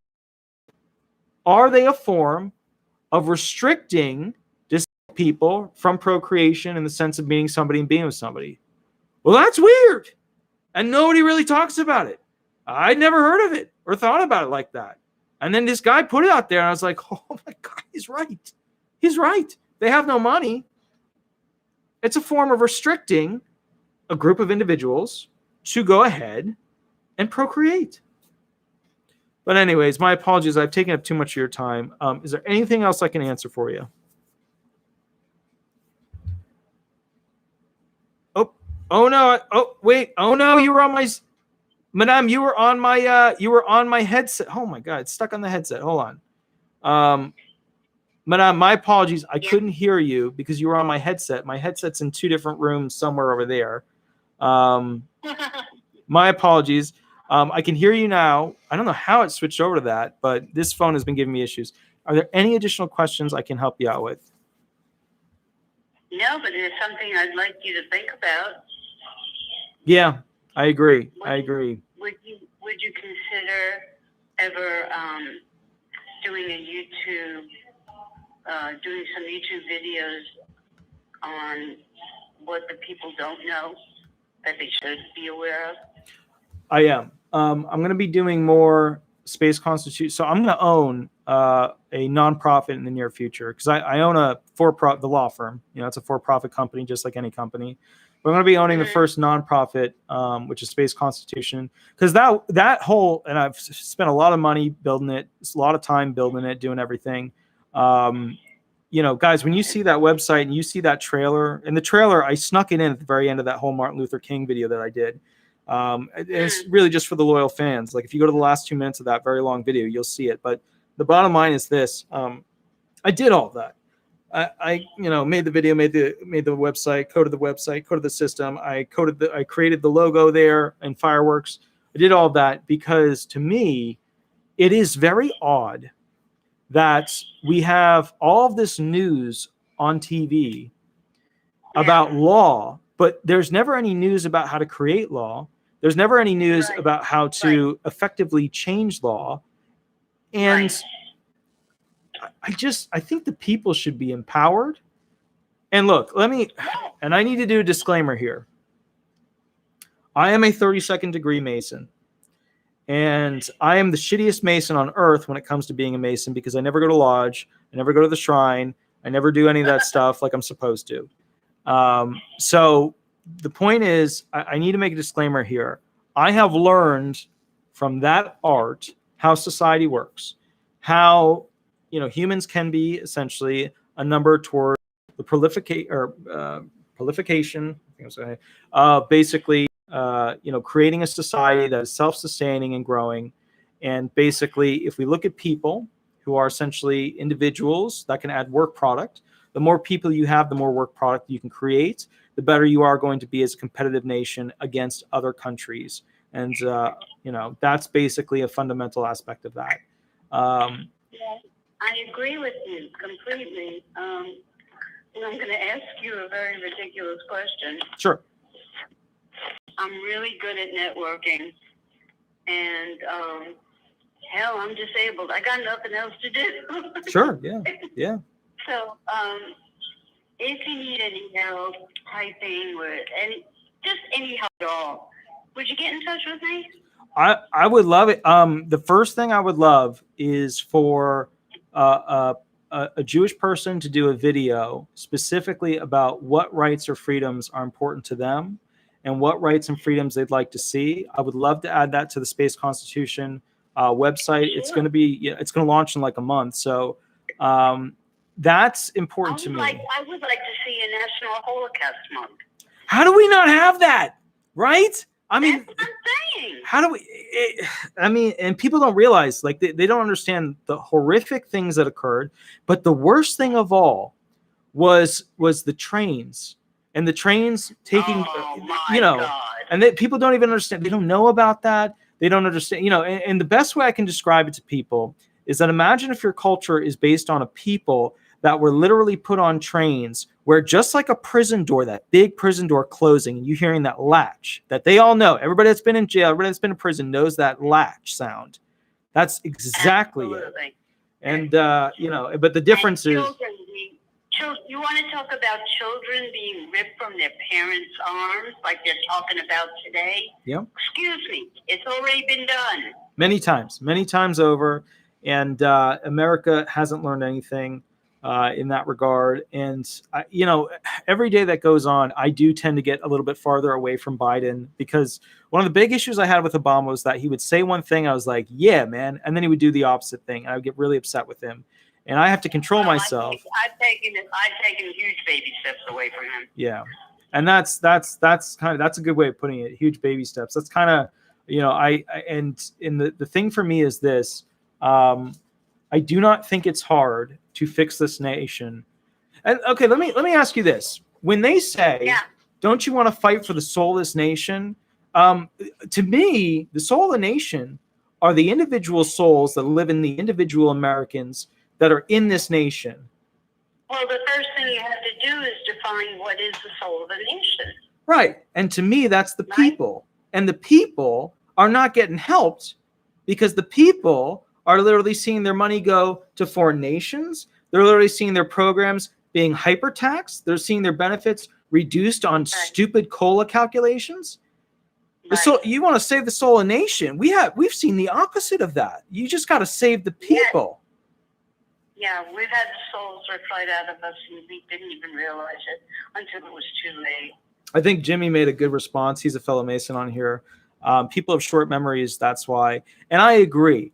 Are they a form of restricting disabled people from procreation in the sense of meeting somebody and being with somebody? Well, that's weird. And nobody really talks about it. I'd never heard of it or thought about it like that. And then this guy put it out there, and I was like, oh my God, he's right. He's right. They have no money. It's a form of restricting a group of individuals to go ahead and procreate. But anyways, my apologies. I've taken up too much of your time. Is there anything else I can answer for you? Oh no. Oh, wait. Oh no, you were on my, Madame, you were on my headset. Oh my God, it's stuck on the headset. Hold on. Madame, my apologies. I couldn't hear you because you were on my headset. My headset's in 2 different rooms somewhere over there. My apologies. I can hear you now. I don't know how it switched over to that, but this phone has been giving me issues. Are there any additional questions I can help you out with? No, but it's something I'd like you to think about. Yeah, I agree. Would you consider ever doing doing some YouTube videos on what the people don't know that they should be aware of? I am. I'm going to be doing more space constitution. So I'm going to own a nonprofit in the near future because I own the law firm. It's a for-profit company, just like any company. But I'm going to be owning the first nonprofit, which is Space Constitution, because that whole, and I've spent a lot of money building it, a lot of time building it, doing everything. Guys, when you see that website and you see that trailer, and the trailer, I snuck it in at the very end of that whole Martin Luther King video that I did. It's really just for the loyal fans. Like if you go to the last 2 minutes of that very long video, you'll see it. But the bottom line is this: I did all of that. I made the video, made the website, coded the system. I created the logo there and fireworks. I did all of that because to me, it is very odd that we have all of this news on TV about law, but there's never any news about how to create law. There's never any news about how to effectively change law. And I think the people should be empowered. And look, and I need to do a disclaimer here. I am a 32nd degree Mason. And I am the shittiest Mason on earth when it comes to being a Mason because I never go to lodge. I never go to the shrine. I never do any of that stuff like I'm supposed to. So the point is, I need to make a disclaimer here. I have learned from that art how society works, how humans can be essentially a number toward the prolification. Basically, creating a society that is self-sustaining and growing. And basically, if we look at people who are essentially individuals that can add work product, the more people you have, the more work product you can create, the better you are going to be as a competitive nation against other countries. And, that's basically a fundamental aspect of that. Yes, I agree with you completely. And I'm going to ask you a very ridiculous question. Sure. I'm really good at networking. And, hell, I'm disabled. I got nothing else to do. Sure, yeah. So, if you need any help typing or any help at all, would you get in touch with me? I would love it. The first thing I would love is for a Jewish person to do a video specifically about what rights or freedoms are important to them and what rights and freedoms they'd like to see. I would love to add that to the Space Constitution website. Sure. It's going to launch in like a month. So that's important to me. I would like to see a National Holocaust Month. How do we not have that? Right? I mean, that's what I'm saying. How do we? And people don't realize, like, they don't understand the horrific things that occurred. But the worst thing of all was the trains and the trains taking, God. and people don't even understand. They don't know about that. They don't understand, and the best way I can describe it to people is that imagine if your culture is based on a people that were literally put on trains where just like a prison door, that big prison door closing, and you hearing that latch that they all know, everybody that's been in jail, everybody that's been in prison knows that latch sound. That's exactly Absolutely. It. And, but the difference is... You want to talk about children being ripped from their parents' arms like they're talking about today? Yeah. Excuse me. It's already been done. Many times over. And America hasn't learned anything in that regard. And, every day that goes on, I do tend to get a little bit farther away from Biden because one of the big issues I had with Obama was that he would say one thing. I was like, yeah, man. And then he would do the opposite thing. And I would get really upset with him. And I have to control myself. I've taken huge baby steps away from him. Yeah. And that's a good way of putting it. Huge baby steps. That's kind of, the thing for me is this, I do not think it's hard to fix this nation. And okay, let me ask you this. When they say, don't you want to fight for the soul of this nation? To me, the soul of the nation are the individual souls that live in the individual Americans that are in this nation. Well, the first thing you have to do is define what is the soul of the nation. Right. And to me, that's the people. And the people are not getting helped because the people are literally seeing their money go to foreign nations. They're literally seeing their programs being hyper-taxed. They're seeing their benefits reduced on stupid COLA calculations. Right. You want to save the soul of a nation. We've seen the opposite of that. You just got to save the people. Yeah, we've had the souls ripped right out of us, and we didn't even realize it until it was too late. I think Jimmy made a good response. He's a fellow Mason on here. People have short memories. That's why. And I agree.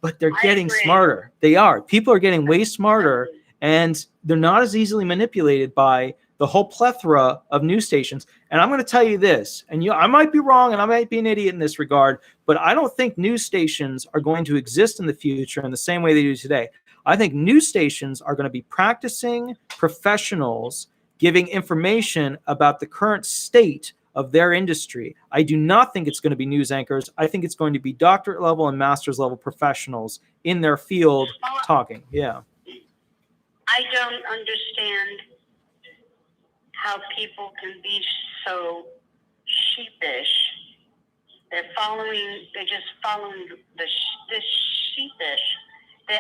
But they're getting smarter. They are. People are getting way smarter, and they're not as easily manipulated by the whole plethora of news stations. And I'm going to tell you this, and I might be wrong, and I might be an idiot in this regard, but I don't think news stations are going to exist in the future in the same way they do today. I think news stations are going to be practicing professionals giving information about the current state of their industry. I do not think it's going to be news anchors. I think it's going to be doctorate level and master's level professionals in their field talking. Yeah. I don't understand how people can be so sheepish. They're just following this sheepish.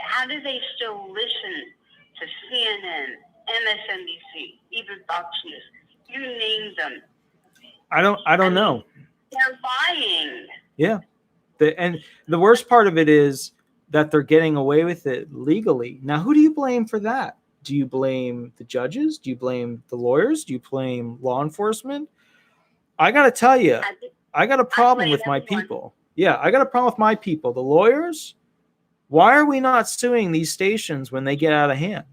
How do they still listen to CNN, MSNBC, even Fox News? You name them. I don't know. They're lying. Yeah. And the worst part of it is that they're getting away with it legally. Now, who do you blame for that? Do you blame the judges? Do you blame the lawyers? Do you blame law enforcement? I got to tell you, I got a problem with my people. Yeah, I got a problem with my people. The lawyers, why are we not suing these stations when they get out of hand?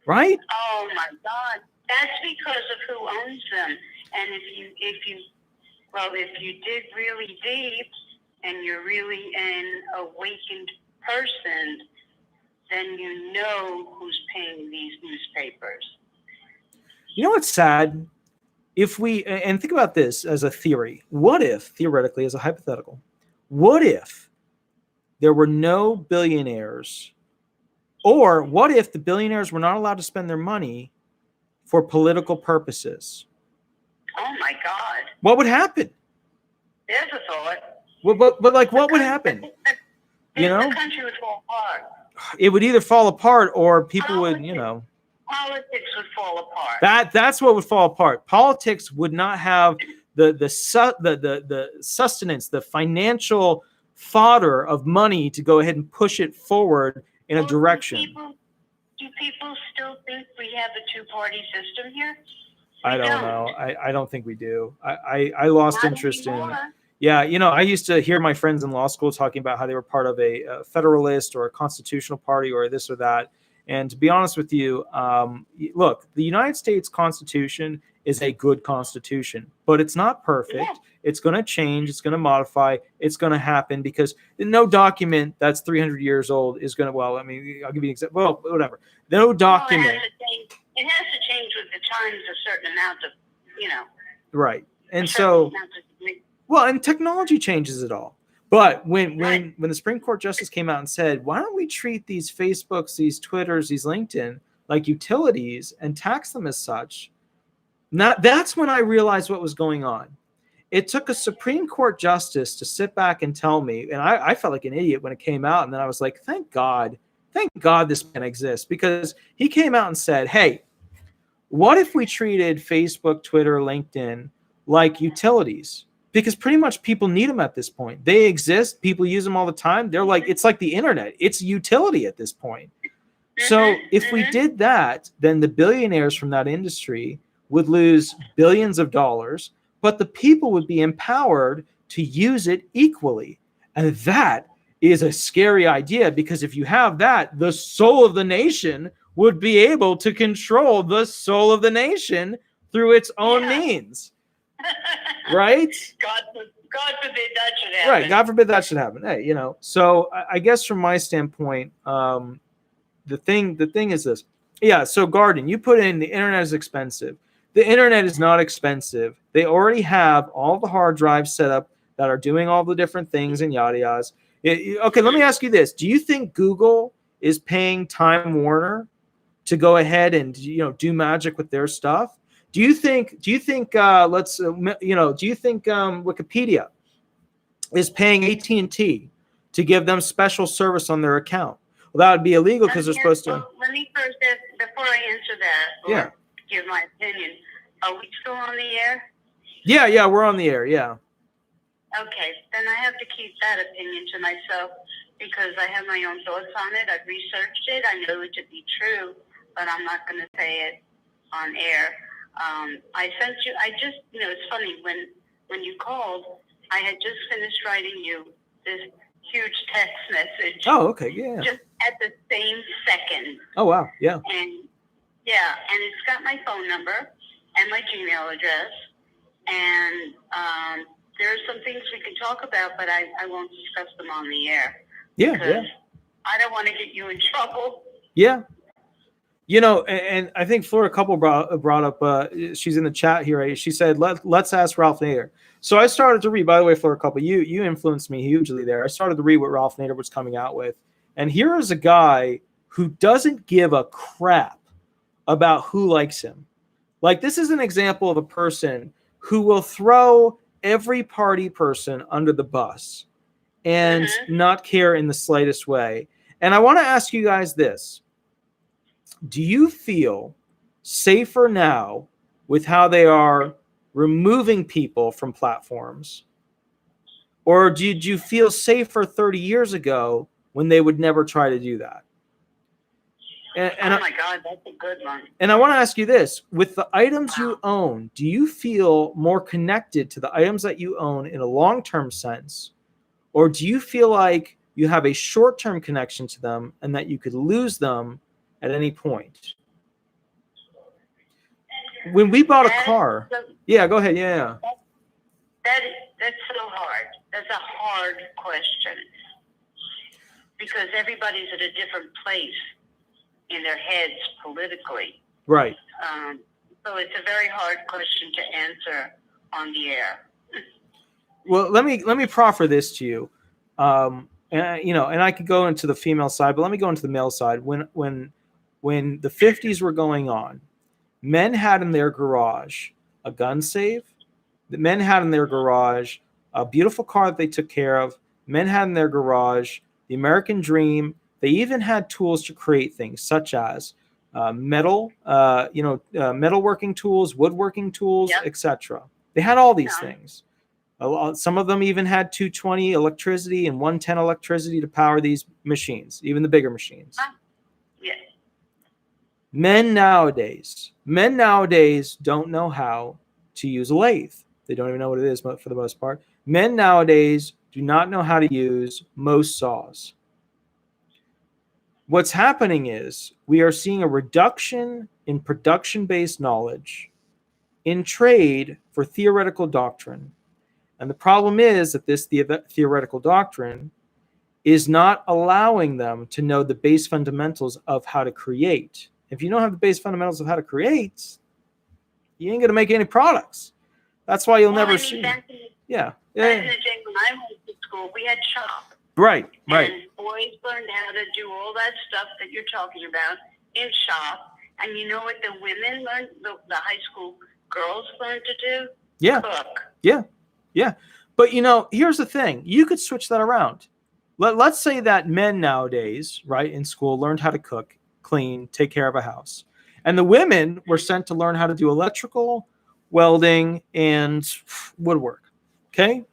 Right? Oh, my God. That's because of who owns them. And if you dig really deep and you're really an awakened person, then you know who's paying these newspapers. You know what's sad? And think about this as a theory. What if, theoretically, as a hypothetical, what if there were no billionaires? Or what if the billionaires were not allowed to spend their money for political purposes? Oh, my God. What would happen? There's a thought. But what would happen? You know? The country would fall apart. It would either fall apart or people would, Politics would fall apart. That's what would fall apart. Politics would not have the sustenance, the financial fodder of money to go ahead and push it forward in a direction. Do people still think we have a two-party system here? I don't know. I don't think we do. I lost interest in. Yeah, I used to hear my friends in law school talking about how they were part of a Federalist or a constitutional party or this or that. And to be honest with you, look, the United States Constitution is a good constitution, but it's not perfect. Yeah. It's going to change. It's going to modify. It's going to happen because no document that's 300 years old is going to, I'll give you an example. Well, whatever. No document. It has to change with the times a certain amount of, Right. And so, and technology changes it all. But when the Supreme Court Justice came out and said, why don't we treat these Facebooks, these Twitters, these LinkedIn like utilities and tax them as such, that's when I realized what was going on. It took a Supreme Court Justice to sit back and tell me, and I felt like an idiot when it came out, and then I was like, thank God this man exists, because he came out and said, hey, what if we treated Facebook, Twitter, LinkedIn like utilities? Because pretty much people need them at this point. They exist. People use them all the time. It's like the internet. It's utility at this point. So if we did that, then the billionaires from that industry would lose billions of dollars, but the people would be empowered to use it equally. And that is a scary idea, because if you have that, the soul of the nation would be able to control the soul of the nation through its own means. Right? God forbid that should happen. Right. God forbid that should happen. Hey, so I guess from my standpoint, the thing is this. Yeah. So Garden, you put in the internet is expensive. The internet is not expensive. They already have all the hard drives set up that are doing all the different things and yada yadas. Okay. Let me ask you this. Do you think Google is paying Time Warner to go ahead and, do magic with their stuff? Do you think Wikipedia is paying AT&T to give them special service on their account? Well, that would be illegal because they're supposed to. Let me first, before I answer that. Yeah. give my opinion. Are we still on the air? Yeah, we're on the air. Yeah. Okay, then I have to keep that opinion to myself because I have my own thoughts on it. I've researched it. I know it to be true, but I'm not going to say it on air. I sent you, it's funny, when you called, I had just finished writing you this huge text message. Oh, okay, yeah. Just at the same second. Oh, wow, yeah. And it's got my phone number and my Gmail address. And there are some things we can talk about, but I won't discuss them on the air. Yeah. I don't want to get you in trouble. Yeah. And I think Florida Couple brought up, she's in the chat here, right? She said, let's ask Ralph Nader. So I started to read, by the way, Florida Couple, you influenced me hugely there. I started to read what Ralph Nader was coming out with. And here is a guy who doesn't give a crap about who likes him. Like, this is an example of a person who will throw every party person under the bus and not care in the slightest way. And I want to ask you guys this. Do you feel safer now with how they are removing people from platforms? Or did you feel safer 30 years ago when they would never try to do that? Oh my God, that's a good one. And I want to ask you this. With the items you own, do you feel more connected to the items that you own in a long-term sense? Or do you feel like you have a short-term connection to them and that you could lose them at any point? When we bought a car. Yeah, go ahead. Yeah. That's so hard. That's a hard question. Because everybody's at a different place in their heads politically. Right. So it's a very hard question to answer on the air. Well, let me proffer this to you. And I could go into the female side, but let me go into the male side. When the 50s were going on, men had in their garage a gun safe. The men had in their garage a beautiful car that they took care of. Men had in their garage the American dream. They even had tools to create things such as metalworking tools, woodworking tools, etc. They had all these things. Some of them even had 220 electricity and 110 electricity to power these machines, even the bigger machines. Yes. Men nowadays don't know how to use a lathe. They don't even know what it is for the most part. Men nowadays do not know how to use most saws. What's happening is we are seeing a reduction in production-based knowledge in trade for theoretical doctrine. And the problem is that this theoretical doctrine is not allowing them to know the base fundamentals of how to create. If you don't have the base fundamentals of how to create, you ain't going to make any products. That's why you'll never see. Back in the day, when I went to school, we had shop. Right. And boys learned how to do all that stuff that you're talking about in shop. And you know what the women learned, the high school girls learned to do? Yeah. Cook. Yeah. But, here's the thing. You could switch that around. Let's say that men nowadays, right, in school learned how to cook, clean, take care of a house. And the women were sent to learn how to do electrical, welding, and woodwork. Okay?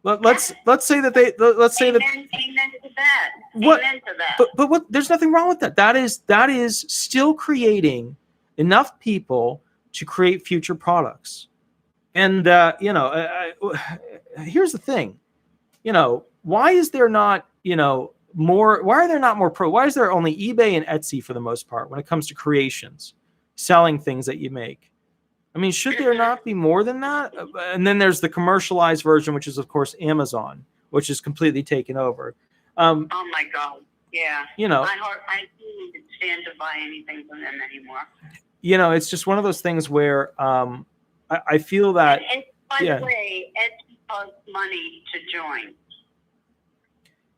Let's say that Amen to that. Amen to that. But what? There's nothing wrong with that. That is still creating enough people to create future products. And here's the thing. Why is there not more? Why are there not more Why is there only eBay and Etsy for the most part when it comes to creations, selling things that you make? I mean, should there not be more than that? And then there's the commercialized version, which is, of course, Amazon, which is completely taken over. Oh, my God. Yeah. I can't even stand to buy anything from them anymore. It's just one of those things where I feel that. And by the way, Etsy costs money to join.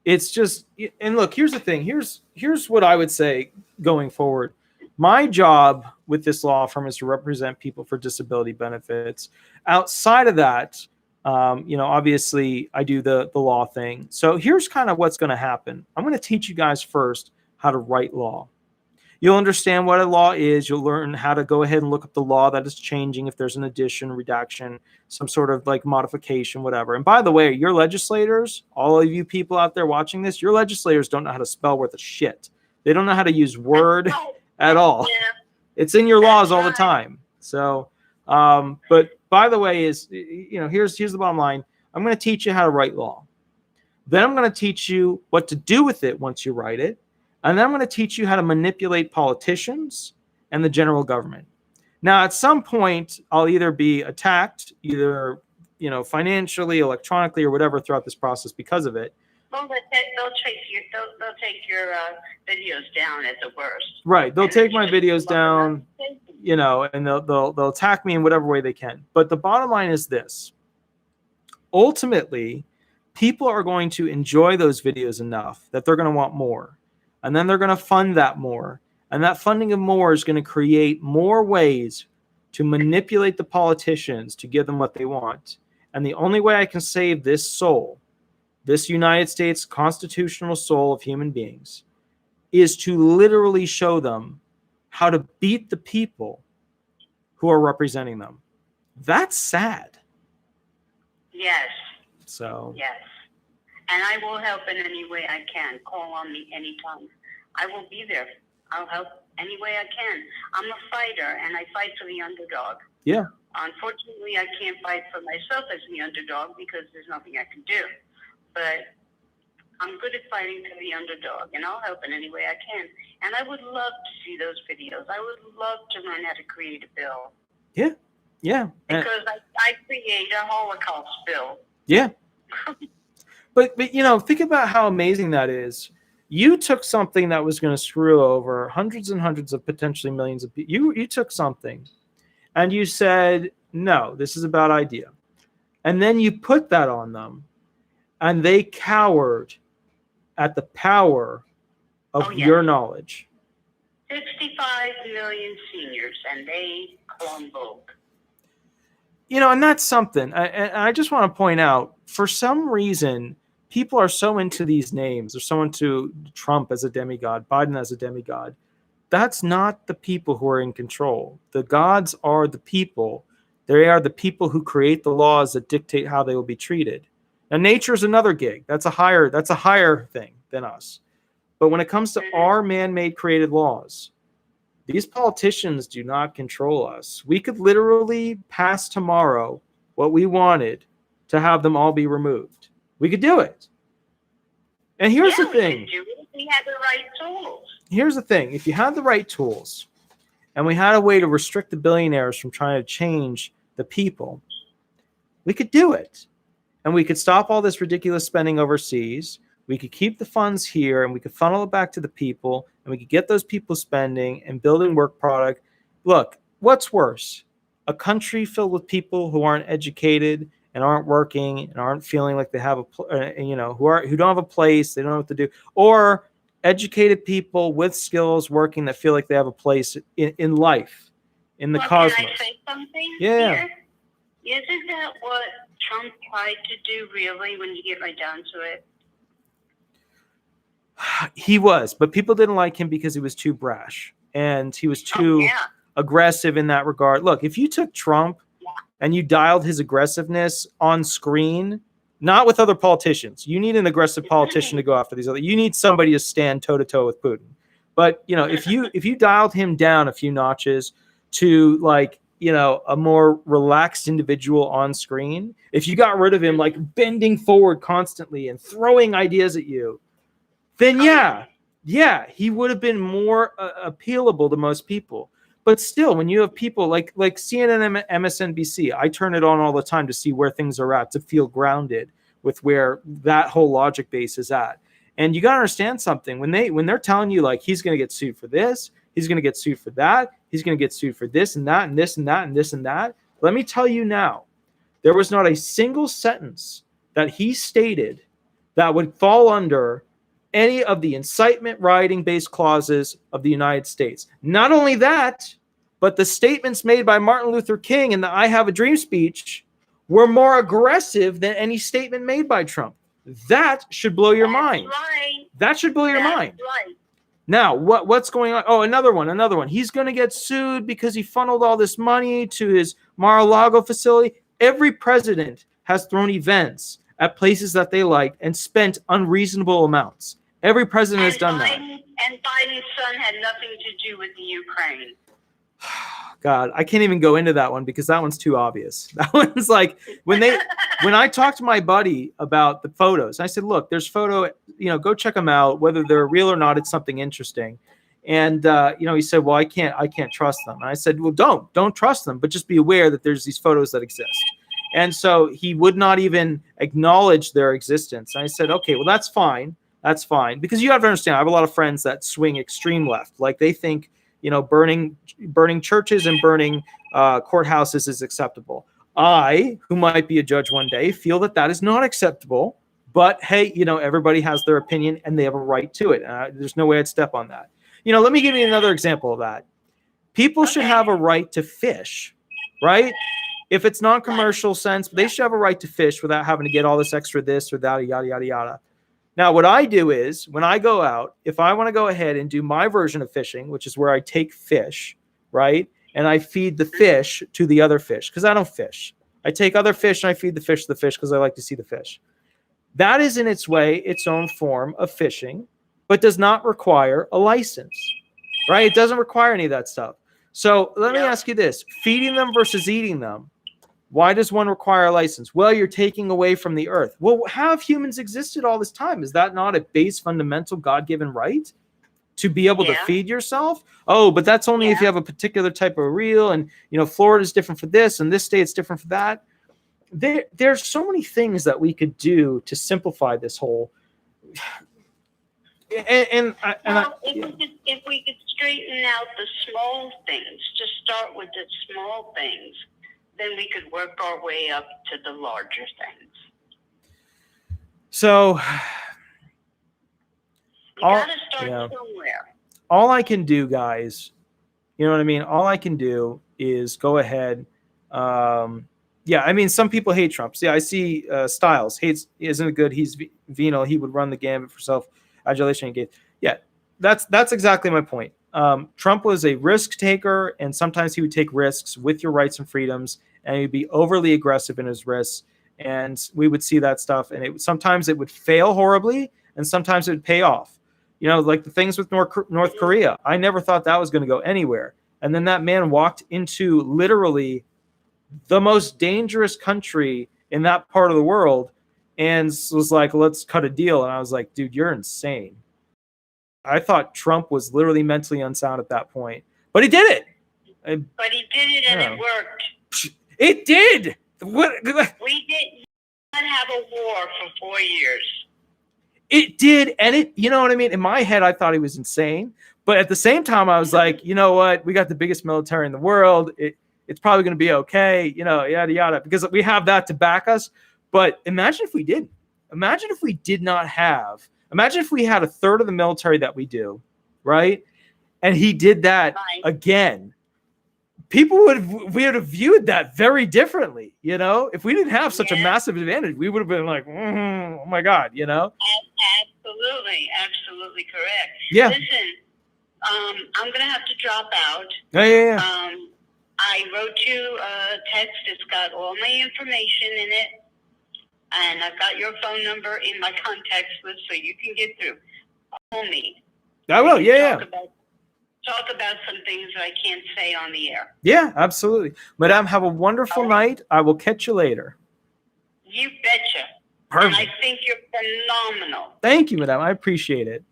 It's just, and look, here's the thing. Here's what I would say going forward. My job with this law firm is to represent people for disability benefits. Outside of that, obviously I do the law thing. So here's kind of what's going to happen. I'm going to teach you guys first how to write law. You'll understand what a law is. You'll learn how to go ahead and look up the law that is changing, if there's an addition, redaction, some sort of like modification, whatever. And by the way, your legislators, all of you people out there watching this, your legislators don't know how to spell worth a shit. They don't know how to use Word at all. Yeah. It's in your laws all the right. time. So, but by the way, here's the bottom line. I'm going to teach you how to write law. Then I'm going to teach you what to do with it once you write it. And then I'm going to teach you how to manipulate politicians and the general government. Now, at some point, I'll either be attacked, either financially, electronically, or whatever throughout this process because of it. Well, they'll take your videos down at the worst. Right. They'll take my videos down, and they'll attack me in whatever way they can. But the bottom line is this. Ultimately, people are going to enjoy those videos enough that they're going to want more. And then they're going to fund that more. And that funding of more is going to create more ways to manipulate the politicians to give them what they want. And the only way I can save this soul, this United States constitutional soul of human beings, is to literally show them how to beat the people who are representing them. That's sad. Yes. So. Yes. And I will help in any way I can. Call on me anytime. I will be there. I'll help any way I can. I'm a fighter, and I fight for the underdog. Yeah. Unfortunately, I can't fight for myself as the underdog because there's nothing I can do. But I'm good at fighting for the underdog, and I'll help in any way I can. And I would love to see those videos. I would love to learn how to create a bill. Yeah. Yeah. Because I create a Holocaust bill. Yeah. But think about how amazing that is. You took something that was going to screw over hundreds and hundreds of potentially millions of people. You took something and you said, no, this is a bad idea. And then you put that on them and they cowered at the power of your knowledge. 65 million seniors, and they crumbled. And that's something. I just want to point out, for some reason, people are so into these names. They're so into Trump as a demigod, Biden as a demigod. That's not the people who are in control. The gods are the people. They are the people who create the laws that dictate how they will be treated. Now, nature is another gig. That's a higher thing than us. But when it comes to our man-made created laws, these politicians do not control us. We could literally pass tomorrow what we wanted to have them all be removed. We could do it. And here's the thing. We had the right tools. Here's the thing. If you had the right tools and we had a way to restrict the billionaires from trying to change the people, we could do it. And we could stop all this ridiculous spending overseas. We could keep the funds here and we could funnel it back to the people and we could get those people spending and building work product. Look, what's worse? A country filled with people who aren't educated and aren't working and aren't feeling like they have who don't have a place, they don't know what to do, or educated people with skills working that feel like they have a place in life, in the cosmos. Can I say something? Yeah. Here? Isn't that what Trump tried to do, really, when you get right down to it? He was, but people didn't like him because he was too brash and he was too aggressive in that regard. Look, if you took Trump and you dialed his aggressiveness on screen, not with other politicians. You need an aggressive politician to go after these other. You need somebody to stand toe to toe with Putin. But if you dialed him down a few notches to a more relaxed individual on screen, if you got rid of him bending forward constantly and throwing ideas at you, then he would have been more appealable to most people. But still, when you have people like CNN and MSNBC, I turn it on all the time to see where things are at, to feel grounded with where that whole logic base is at. And you got to understand something. When they're telling you he's going to get sued for this, he's going to get sued for that, he's going to get sued for this and that and this and that and this and that. Let me tell you now, there was not a single sentence that he stated that would fall under any of the incitement rioting-based clauses of the United States. Not only that, but the statements made by Martin Luther King in the I Have a Dream speech were more aggressive than any statement made by Trump. That should blow your mind. Right. That should blow your mind. Right. Now, what's going on? Oh, another one. He's going to get sued because he funneled all this money to his Mar-a-Lago facility. Every president has thrown events at places that they like and spent unreasonable amounts. Every president has done that. And Biden's son had nothing to do with the Ukraine. God, I can't even go into that one because that one's too obvious. That one's like when I talked to my buddy about the photos, I said, look, there's photo, go check them out. Whether they're real or not, it's something interesting. And, he said, well, I can't trust them. And I said, well, don't trust them, but just be aware that there's these photos that exist. And so he would not even acknowledge their existence. And I said, okay, well, that's fine. That's fine. Because you have to understand, I have a lot of friends that swing extreme left. Like they think, burning churches and burning courthouses is acceptable. I, who might be a judge one day, feel that is not acceptable. But hey, everybody has their opinion and they have a right to it. There's no way I'd step on that. Let me give you another example of that. People should have a right to fish, right? If it's non-commercial sense, they should have a right to fish without having to get all this extra this or that, yada, yada, yada. Now, what I do is when I go out, if I want to go ahead and do my version of fishing, which is where I take fish, right? And I feed the fish to the other fish because I don't fish. I take other fish and I feed the fish to the fish because I like to see the fish. That is in its way, its own form of fishing, but does not require a license, right? It doesn't require any of that stuff. So let me ask you this, feeding them versus eating them. Why does one require a license? Well, you're taking away from the earth. Well, how have humans existed all this time? Is that not a base fundamental God-given right to be able to feed yourself? Oh, but that's only if you have a particular type of reel and, Florida's different for this and this state's different for that. There's so many things that we could do to simplify this whole. If we could straighten out the small things, just start with the small things, then we could work our way up to the larger things. So, we gotta start somewhere. All I can do, guys, you know what I mean? All I can do is go ahead. Some people hate Trump. See, I see Styles hates, isn't it good? He's venal. He would run the gambit for self-adulation. Yeah, that's exactly my point. Trump was a risk taker, and sometimes he would take risks with your rights and freedoms, and he'd be overly aggressive in his risks, and we would see that stuff. And sometimes it would fail horribly, and sometimes it would pay off. Like the things with North Korea. I never thought that was going to go anywhere, and then that man walked into literally the most dangerous country in that part of the world, and was like, "Let's cut a deal." And I was like, "Dude, you're insane." I thought Trump was literally mentally unsound at that point, but he did it. But he did it, and it worked. It did. What? We did not have a war for 4 years. It did, and it. You know what I mean? In my head, I thought he was insane, but at the same time, I was like, you know what? We got the biggest military in the world. It's probably going to be okay. Yada yada, because we have that to back us. But imagine if we didn't. Imagine if we did not have. Imagine if we had a third of the military that we do, right? And he did that again. We would have viewed that very differently, If we didn't have such a massive advantage, we would have been like, oh my God, Absolutely correct. Yeah. Listen, I'm going to have to drop out. Yeah. I wrote you a text. It's got all my information in it. And I've got your phone number in my contacts list so you can get through. Call me. I will, Talk about some things that I can't say on the air. Yeah, absolutely. Madame, have a wonderful night. I will catch you later. You betcha. Perfect. And I think you're phenomenal. Thank you, Madame. I appreciate it.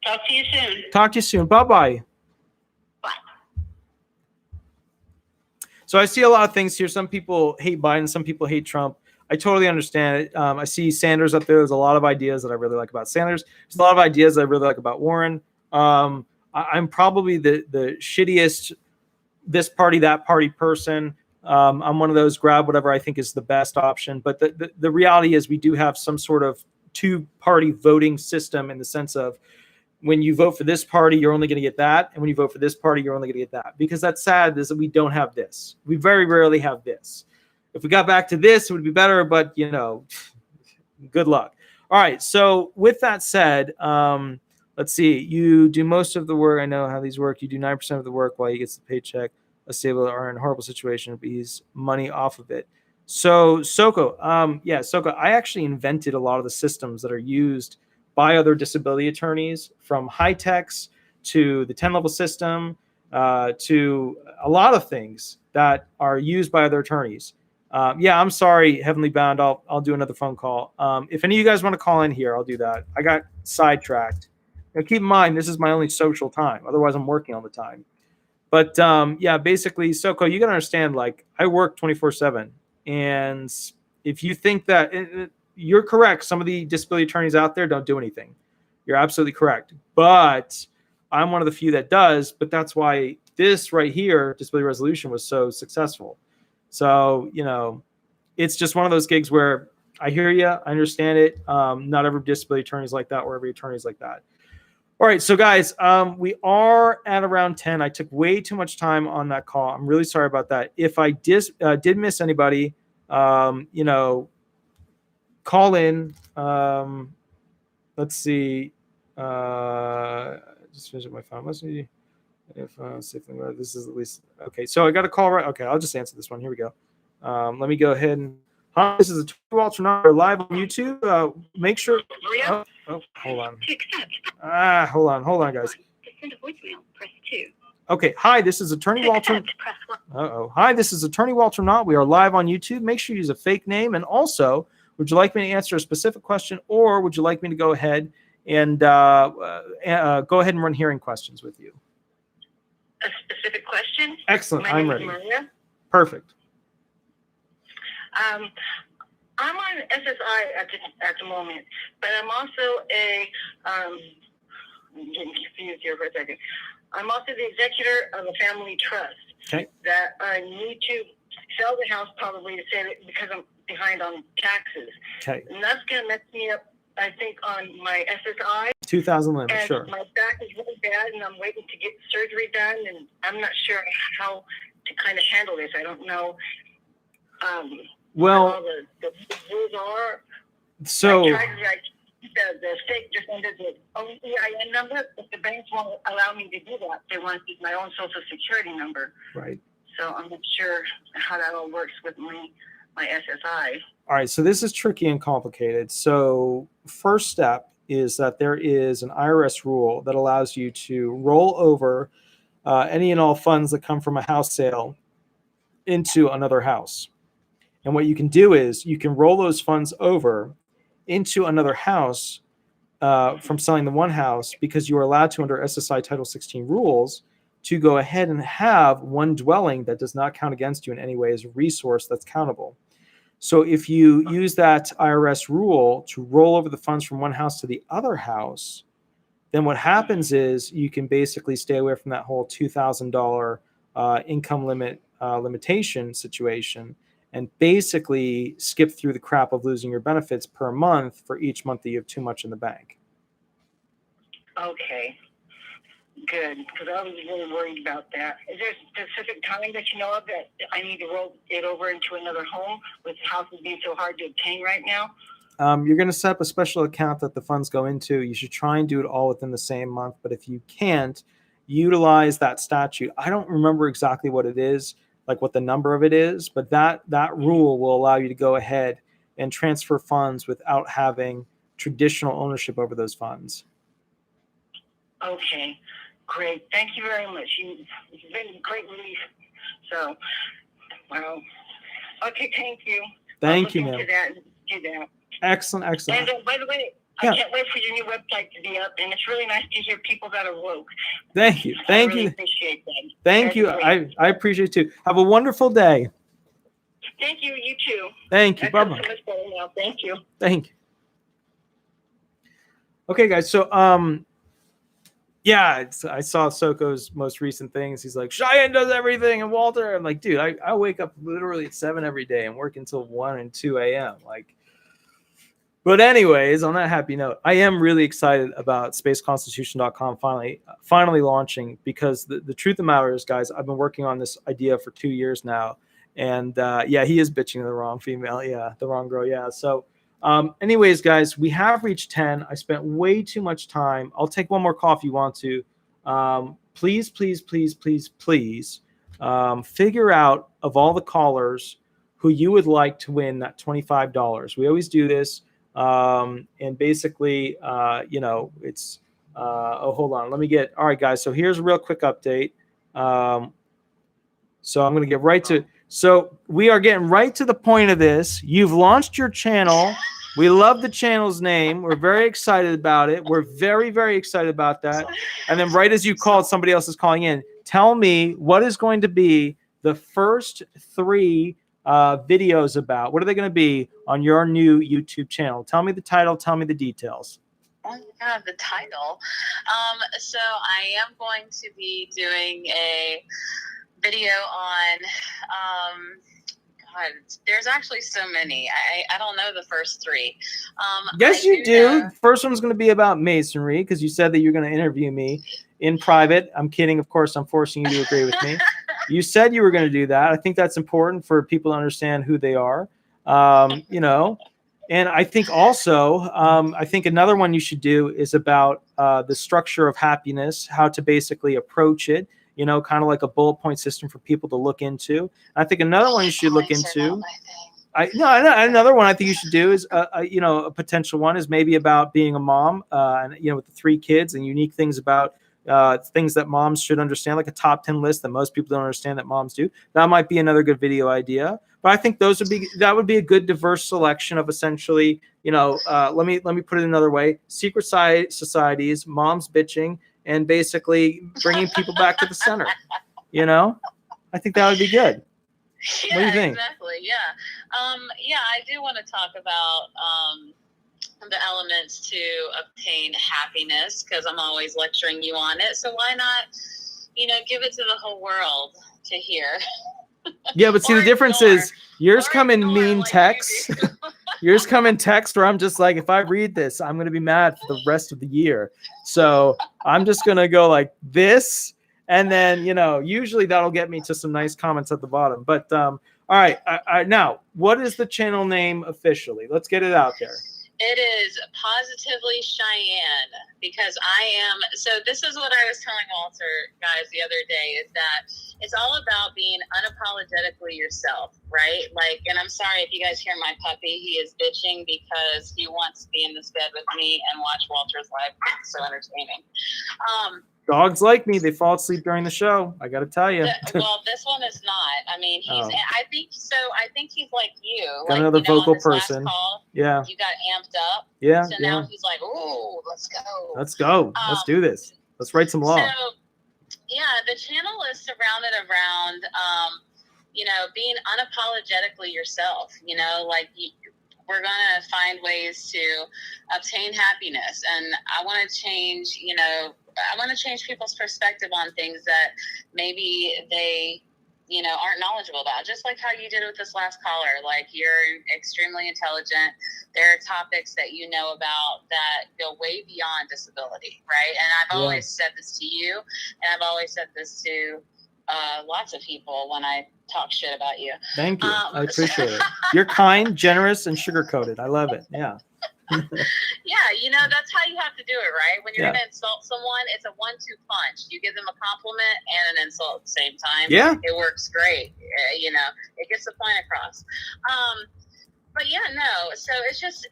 Talk to you soon. Talk to you soon. Bye-bye. Bye. So I see a lot of things here. Some people hate Biden. Some people hate Trump. I totally understand it. I see Sanders up there. There's a lot of ideas that I really like about Sanders. There's a lot of ideas that I really like about Warren. I'm probably the shittiest this party, that party person. I'm one of those grab whatever I think is the best option. But the reality is we do have some sort of two-party voting system in the sense of when you vote for this party, you're only going to get that. And when you vote for this party, you're only going to get that. Because that's sad is that we don't have this. We very rarely have this. If we got back to this, it would be better. But, good luck. All right. So with that said, let's see. You do most of the work. I know how these work. You do 9% of the work while he gets the paycheck. A stable or in a horrible situation, but he's money off of it. So Soko, Soko, I actually invented a lot of the systems that are used by other disability attorneys, from high techs to the 10-level system, to a lot of things that are used by other attorneys. I'm sorry, Heavenly Bound. I'll do another phone call. If any of you guys want to call in here, I'll do that. I got sidetracked. Now, keep in mind, this is my only social time. Otherwise, I'm working all the time. But basically, Soko, you got to understand, like, I work 24/7. And if you think that you're correct, some of the disability attorneys out there don't do anything. You're absolutely correct. But I'm one of the few that does. But that's why this right here, disability resolution, was so successful. So, it's just one of those gigs where I hear you, I understand it. Not every disability attorney is like that, or every attorney is like that. All right, so guys, we are at around 10. I took way too much time on that call. I'm really sorry about that. If I did miss anybody, call in. Let's see. Just finish up my phone. Let's see if this is at least okay. So I got a call right. Okay, I'll just answer this one. Here we go. Let me go ahead and. Hi, this is a Walter Not live on YouTube. Make sure. Hold on. Hold on, guys. To send a voicemail, press 2. Okay. Hi, this is Attorney Walter. Hi, this is Attorney Walter Not. We are live on YouTube. Make sure you use a fake name. And also, would you like me to answer a specific question, or would you like me to go ahead and run hearing questions with you? A specific question? Excellent. I'm ready. Maria. Perfect. I'm on SSI at the moment, but I'm also I'm getting confused here for a second. I'm also the executor of a family trust. Okay. That I need to sell the house probably to save it because I'm behind on taxes. Okay. And that's going to mess me up, I think, on my SSI. 2,000 limit, and sure. My back is really bad, and I'm waiting to get surgery done, and I'm not sure how to kind of handle this. I don't know. Well, all the rules are. So I tried, the state just ended the EIN number, but the banks won't allow me to do that. They want my own social security number. Right. So I'm not sure how that all works with my SSI. All right, so this is tricky and complicated. So first step is that there is an IRS rule that allows you to roll over any and all funds that come from a house sale into another house. And what you can do is you can roll those funds over into another house from selling the one house, because you are allowed to, under SSI Title 16 rules, to go ahead and have one dwelling that does not count against you in any way as a resource that's countable. So if you use that IRS rule to roll over the funds from one house to the other house, then what happens is you can basically stay away from that whole $2,000 income limit limitation situation, and basically skip through the crap of losing your benefits per month for each month that you have too much in the bank. Okay, good, because I was really worried about that. Is there a specific time that you know of that I need to roll it over into another home, with houses being so hard to obtain right now? You're going to set up a special account that the funds go into. You should try and do it all within the same month, but if you can't, utilize that statute. I don't remember exactly what it is, like what the number of it is, but that rule will allow you to go ahead and transfer funds without having traditional ownership over those funds. Okay, great. Thank you very much. You've been a great relief. So, well, okay, thank you. Thank you, ma'am. Do that. Excellent. And by the way, yeah. I can't wait for your new website to be up, and it's really nice to hear people that are woke. Thank you. I really appreciate that. Thank you. I appreciate it too. Have a wonderful day. Thank you. You too. Thank you. Bye-bye. So much better now. Thank you. Thank you. Okay, guys. So, I saw Soko's most recent things. He's like, Cheyenne does everything, and Walter. I'm like, dude, I wake up literally at 7 every day and work until 1 and 2 a.m. But anyways, on that happy note, I am really excited about spaceconstitution.com finally launching, because the truth of the matter is, guys, I've been working on this idea for 2 years now. And he is bitching the wrong female. Yeah, the wrong girl. Yeah. So Anyways, guys, we have reached 10. I spent way too much time. I'll take one more call if you want to. Please, please, please, please, please figure out of all the callers who you would like to win that $25. We always do this. And basically, it's, hold on. All right, guys. So here's a real quick update. So I'm going to get right to it. So we are getting right to the point of this. You've launched your channel. We love the channel's name. We're very excited about it. We're very, very excited about that. And then right as you called, somebody else is calling in. Tell me what is going to be the first 3 videos about. What are they going to be on your new YouTube channel? Tell me the title. Tell me the details. Oh my God, the title. So I am going to be doing a video on, God, there's actually so many. I don't know the first 3. Yes, you do. First one's going to be about masonry because you said that you're going to interview me in private. I'm kidding. Of course, I'm forcing you to agree with me. You said you were going to do that. I think that's important for people to understand who they are. And I think also, I think another one you should do is about the structure of happiness, how to basically approach it, kind of like a bullet point system for people to look into. I think another one you should look into. Another one I think you should do is, a potential one is maybe about being a mom, and with the 3 kids and unique things about things that moms should understand, like a top 10 list that most people don't understand that moms do. That might be another good video idea. But I think that would be a good diverse selection of essentially, let me put it another way: secret societies, moms bitching, and basically bringing people back to the center. I think that would be good. Yeah, what do you think? Exactly. Yeah. I do want to talk about the elements to obtain happiness, because I'm always lecturing you on it. So why not, give it to the whole world to hear? Yeah, but see, the difference is yours come in mean like text. Yours come in text where I'm just like, if I read this, I'm going to be mad for the rest of the year. So I'm just going to go like this. And then, usually that'll get me to some nice comments at the bottom. But all right. Now, what is the channel name officially? Let's get it out there. It is Positively Cheyenne, because so this is what I was telling Walter, guys, the other day, is that it's all about being unapologetically yourself, right? And I'm sorry if you guys hear my puppy, he is bitching because he wants to be in this bed with me and watch Walter's live. It's so entertaining. Dogs like me. They fall asleep during the show. I got to tell you. Well, this one is not. I mean, I think he's like you. Got another vocal person. Call, yeah. You got amped up. Yeah. So now he's like, "Ooh, let's go. Let's go. Let's do this. Let's write some law." So, the channel is surrounded around, being unapologetically yourself. We're going to find ways to obtain happiness. And I want to change, people's perspective on things that maybe they, aren't knowledgeable about. Just like how you did with this last caller. Like, you're extremely intelligent. There are topics that you know about that go way beyond disability, right? And I've always said this to you, and I've always said this to lots of people when I talk shit about you. Thank you. I appreciate it. You're kind, generous, and sugar-coated. I love it. Yeah. Yeah, that's how you have to do it, right? When you're going to insult someone, it's a 1-2 punch. You give them a compliment and an insult at the same time. Yeah. It works great. It gets the point across. But so it's just,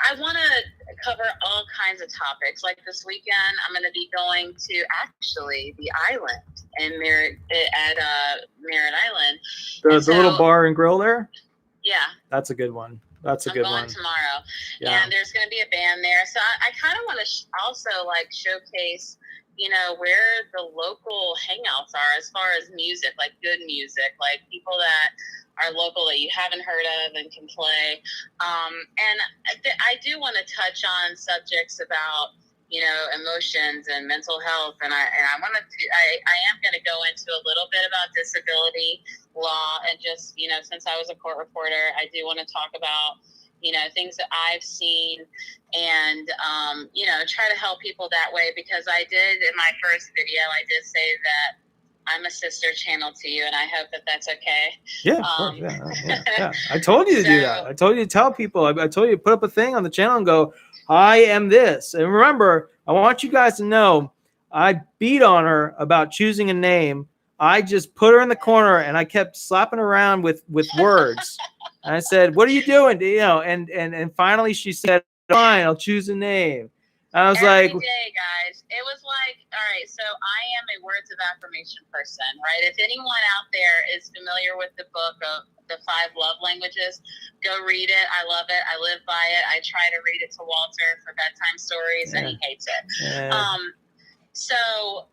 I want to cover all kinds of topics. Like this weekend, I'm going to be going to actually the island in Merritt Island. The little bar and grill there? Yeah. That's a good one. That's a good one. I'm going tomorrow. Yeah. And there's going to be a band there. So I kind of want to also showcase, where the local hangouts are as far as music, like good music, like people that are local that you haven't heard of and can play. And I do want to touch on subjects about, emotions and mental health. And I am going to go into a little bit about disability law and just, since I was a court reporter, I do want to talk about, things that I've seen and, try to help people that way, because I did in my first video, I did say that I'm a sister channel to you, and I hope that that's okay. Yeah, of course. Yeah. I told you to do that. I told you to tell people. I told you to put up a thing on the channel and go, I am this. And remember, I want you guys to know I beat on her about choosing a name. I just put her in the corner and I kept slapping her around with words. And I said, what are you doing? You know, and finally she said, fine, I'll choose a name. And I was Every like, day, guys. It was like, all right, so I am a words of affirmation person, right? If anyone out there is familiar with the book of the 5 love languages, go read it. I love it. I live by it. I try to read it to Walter for bedtime stories, and he hates it. So,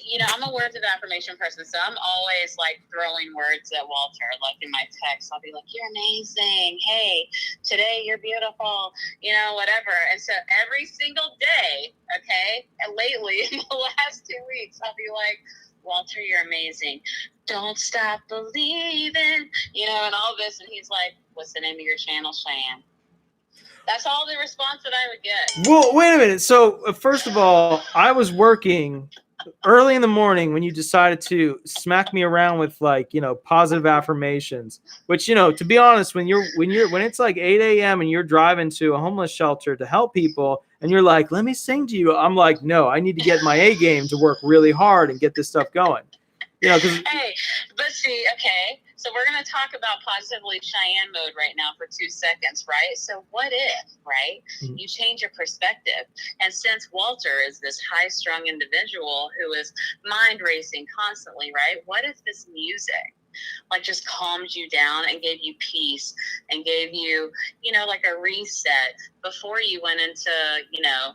you know, I'm a words of affirmation person, so I'm always like throwing words at Walter, like in my text. I'll be like, you're amazing. Hey, today you're beautiful, you know, whatever. And so every single day, okay, and lately in the last 2 weeks, I'll be like, Walter, you're amazing. Don't stop believing, you know, and all this. And he's like, what's the name of your channel, Cheyenne? That's all the response that I would get. well, wait a minute. So first of all, I was working early in the morning when you decided to smack me around with, like, you know, positive affirmations, which, you know, to be honest, when it's like 8 a.m. and you're driving to a homeless shelter to help people and you're like, let me sing to you. I'm like, no, I need to get my A game to work really hard and get this stuff going. You know, because hey, but see, okay, so we're going to talk about positively Cheyenne mode right now for 2 seconds, right? So what if, right, you change your perspective? And since Walter is this high-strung individual who is mind racing constantly, right, what if this music, like, just calmed you down and gave you peace and gave you, you know, like a reset before you went into, you know,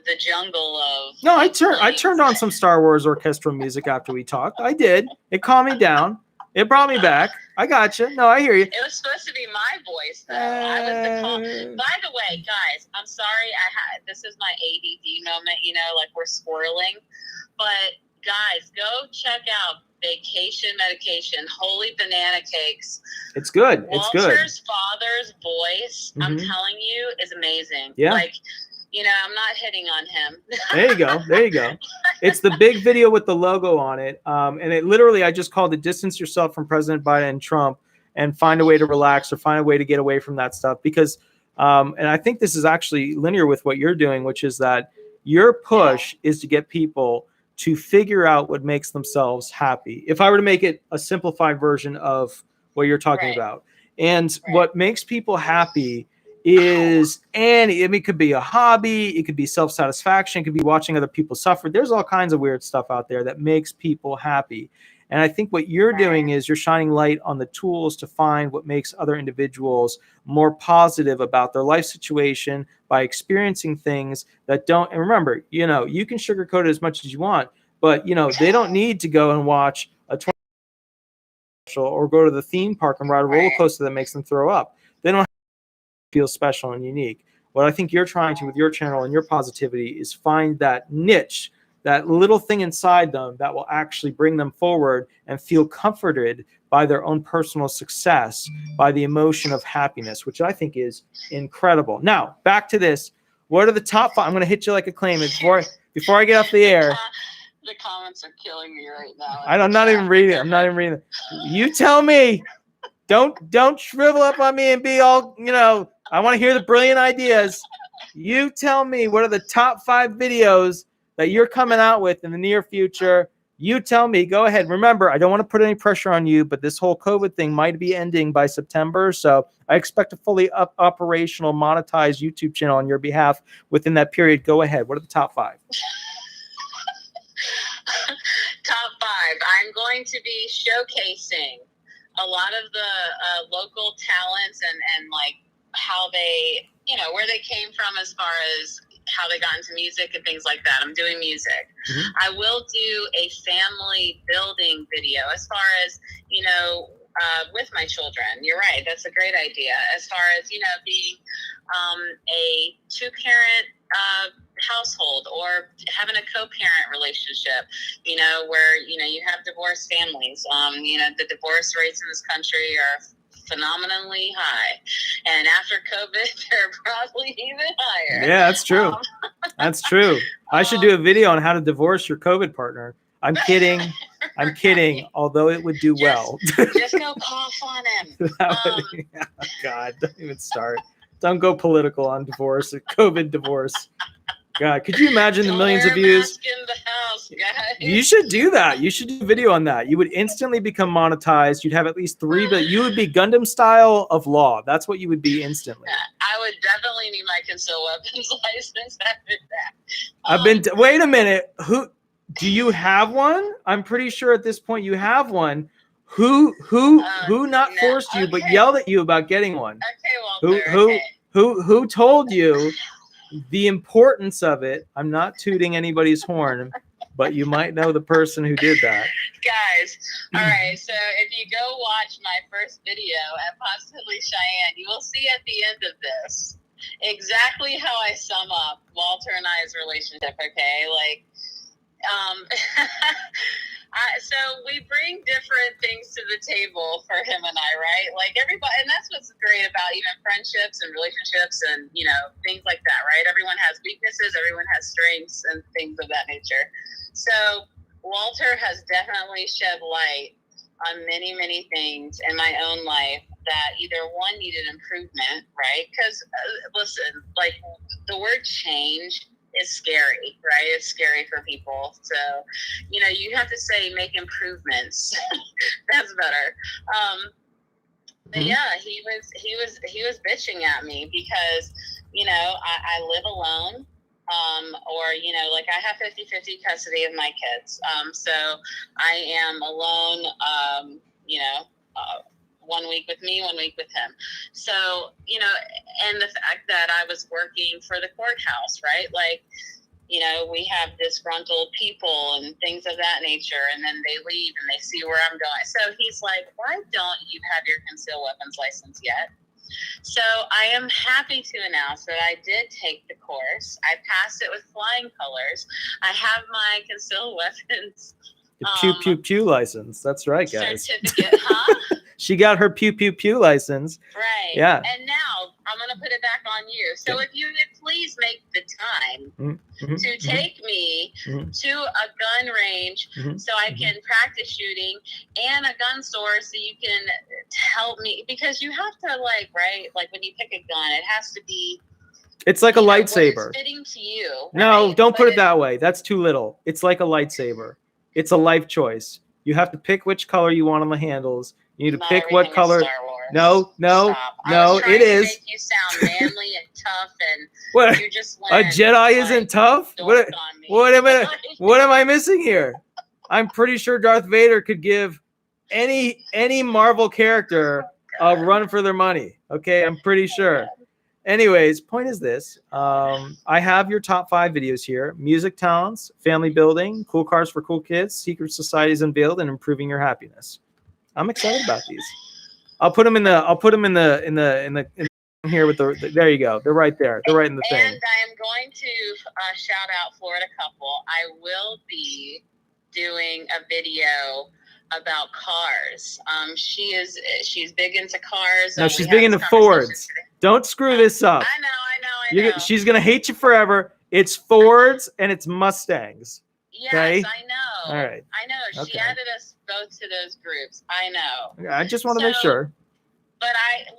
the jungle of... No, I turned on some Star Wars orchestral music after we talked. I did. It calmed me down. It brought me back. I gotcha. No, I hear you. It was supposed to be my voice, though. I was the call. By the way, guys, I'm sorry. This is my ADD moment. You know, like we're squirreling. But guys, go check out Vacation Medication, Holy Banana Cakes. It's good. It's good. Walter's father's voice, I'm telling you, is amazing. Yeah. Like, you know, I'm not hitting on him. There you go. There you go. It's the big video with the logo on it. And it literally, I just called it Distance Yourself from President Biden and Trump and find a way to relax or find a way to get away from that stuff. Because, and I think this is actually linear with what you're doing, which is that your push is to get people to figure out what makes themselves happy. If I were to make it a simplified version of what you're talking about. And what makes people happy is, and it could be a hobby, it could be self-satisfaction, it could be watching other people suffer. There's all kinds of weird stuff out there that makes people happy. And I think what you're doing is you're shining light on the tools to find what makes other individuals more positive about their life situation by experiencing things that don't. And remember, you know, you can sugarcoat it as much as you want, but, you know, they don't need to go and watch a 20 or go to the theme park and ride a roller coaster that makes them throw up. They don't feel special and unique. What I think you're trying to with your channel and your positivity is find that niche, that little thing inside them that will actually bring them forward and feel comforted by their own personal success, by the emotion of happiness, which I think is incredible. Now, back to this. What are the top 5? I'm going to hit you like a claimant before I get off the air. The comments are killing me right now. I'm not even reading it. I'm not even reading it. You tell me. Don't shrivel up on me and be all, you know, I want to hear the brilliant ideas. You tell me, what are the top 5 videos that you're coming out with in the near future? You tell me. Go ahead. Remember, I don't want to put any pressure on you, but this whole COVID thing might be ending by September. So I expect a fully operational, monetized YouTube channel on your behalf within that period. Go ahead. What are the top 5? Top 5. I'm going to be showcasing a lot of the local talents and like how they, you know, where they came from as far as how they got into music and things like that. I'm doing music. I will do a family building video as far as, you know, with my children. You're right. That's a great idea. As far as, you know, being a 2-parent household or having a co-parent relationship, you know, where, you know, you have divorced families. You know, the divorce rates in this country are phenomenally high, and after COVID they're probably even higher. Yeah, that's true. That's true. I should do a video on how to divorce your COVID partner. I'm kidding. I'm kidding, although it would do well. Just go cough on him. Oh, God, don't even start. Don't go political on divorce, COVID divorce. God, could you imagine the millions of views? In the house, guys. You should do that. You should do a video on that. You would instantly become monetized. You'd have at least 3, but you would be Gundam style of law. That's what you would be instantly. I would definitely need my concealed weapons license after that. Wait a minute. Who do you have one? I'm pretty sure at this point you have one. Who not forced you, but yelled at you about getting one? Okay, Walter. Who told you the importance of it? I'm not tooting anybody's horn, but you might know the person who did that. Guys, all right, so if you go watch my first video at Positively Cheyenne, you will see at the end of this exactly how I sum up Walter and I's relationship, okay? Like, so we bring different things to the table for him and I, right? Like everybody, and that's what's great about even friendships and relationships and, you know, things like that, right? Everyone has weaknesses, everyone has strengths and things of that nature. So Walter has definitely shed light on many, many things in my own life that either one needed improvement, right? Because listen, like the word change is scary, right? It's scary for people. So, you know, you have to say make improvements. That's better. But yeah, he was bitching at me because, you know, I live alone. Or, you know, like I have 50-50 custody of my kids. So I am alone, you know, 1 week with me, 1 week with him. So, you know, and the fact that I was working for the courthouse, right? Like, you know, we have disgruntled people and things of that nature, and then they leave and they see where I'm going. So he's like, why don't you have your concealed weapons license yet? So I am happy to announce that I did take the course. I passed it with flying colors. I have my concealed weapons Pew pew pew license. That's right, guys. Certificate, huh? She got her pew pew pew license. Right. Yeah. And now I'm going to put it back on you. So if you would please make the time to take me to a gun range so I can practice shooting and a gun store so you can help me, because you have to like when you pick a gun, it has to be. It's like a lightsaber. Fitting to you. No, right? don't put it that way. That's too little. It's like a lightsaber. It's a life choice. You have to pick which color you want on the handles. You need to pick what color. No, it is. Make you sound manly and tough, and what? You just a Jedi isn't tough. What am I missing here? I'm pretty sure Darth Vader could give any Marvel character a run for their money. Okay, I'm pretty sure. Anyways, point is this. I have your top 5 videos here: music talents, family building, cool cars for cool kids, secret societies unveiled, and improving your happiness. I'm excited about these. I'll put them in the here with the. There you go. They're right there. They're right in the thing. And I am going to shout out Florida Couple. I will be doing a video about cars. She's big into cars. No, she's big into Fords. Don't screw this up. I know. She's gonna hate you forever. It's Fords and it's Mustangs. Yes, okay? I know. All right. I know. She added us both to those groups. I know. I just want to make sure. But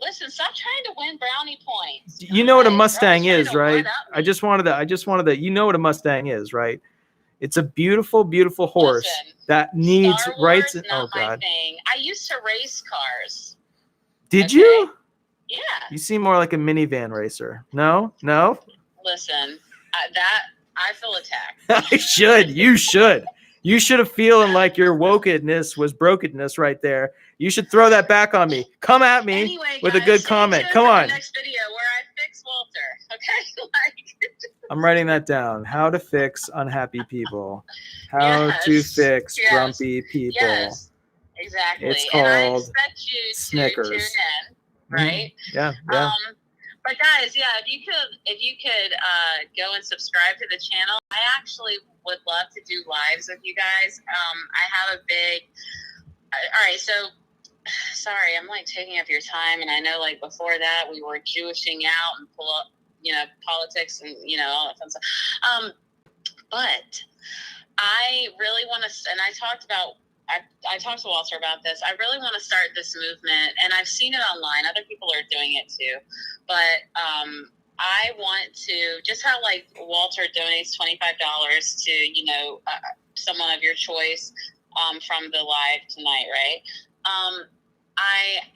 listen, stop trying to win brownie points. You know what a Mustang is, right? I just wanted to, you know what a Mustang is, right? It's a beautiful, beautiful horse that needs rights. Oh God. Thing. I used to race cars. Did you? Yeah. You seem more like a minivan racer. No? Listen, I feel attacked. You should. You should have feeling like your wokeness was brokenness right there. You should throw that back on me. Come at me with a good comment. Come on. Next video where I fix Walter. Okay. I'm writing that down. How to fix unhappy people. How to fix grumpy people. Yes, exactly. It's called and I expect you Snickers. To tune in, right? Yeah. But guys, if you could go and subscribe to the channel. I actually would love to do lives with you guys. I have a big. All right, so sorry, I'm like taking up your time, and I know like before that we were Jewishing out and pull up, politics and all that fun stuff. But I really want to, and I talked about I talked to Walter about this. I really want to start this movement, and I've seen it online. Other people are doing it too. But I want to, just how like Walter donates $25 to, you know, someone of your choice from the live tonight, right?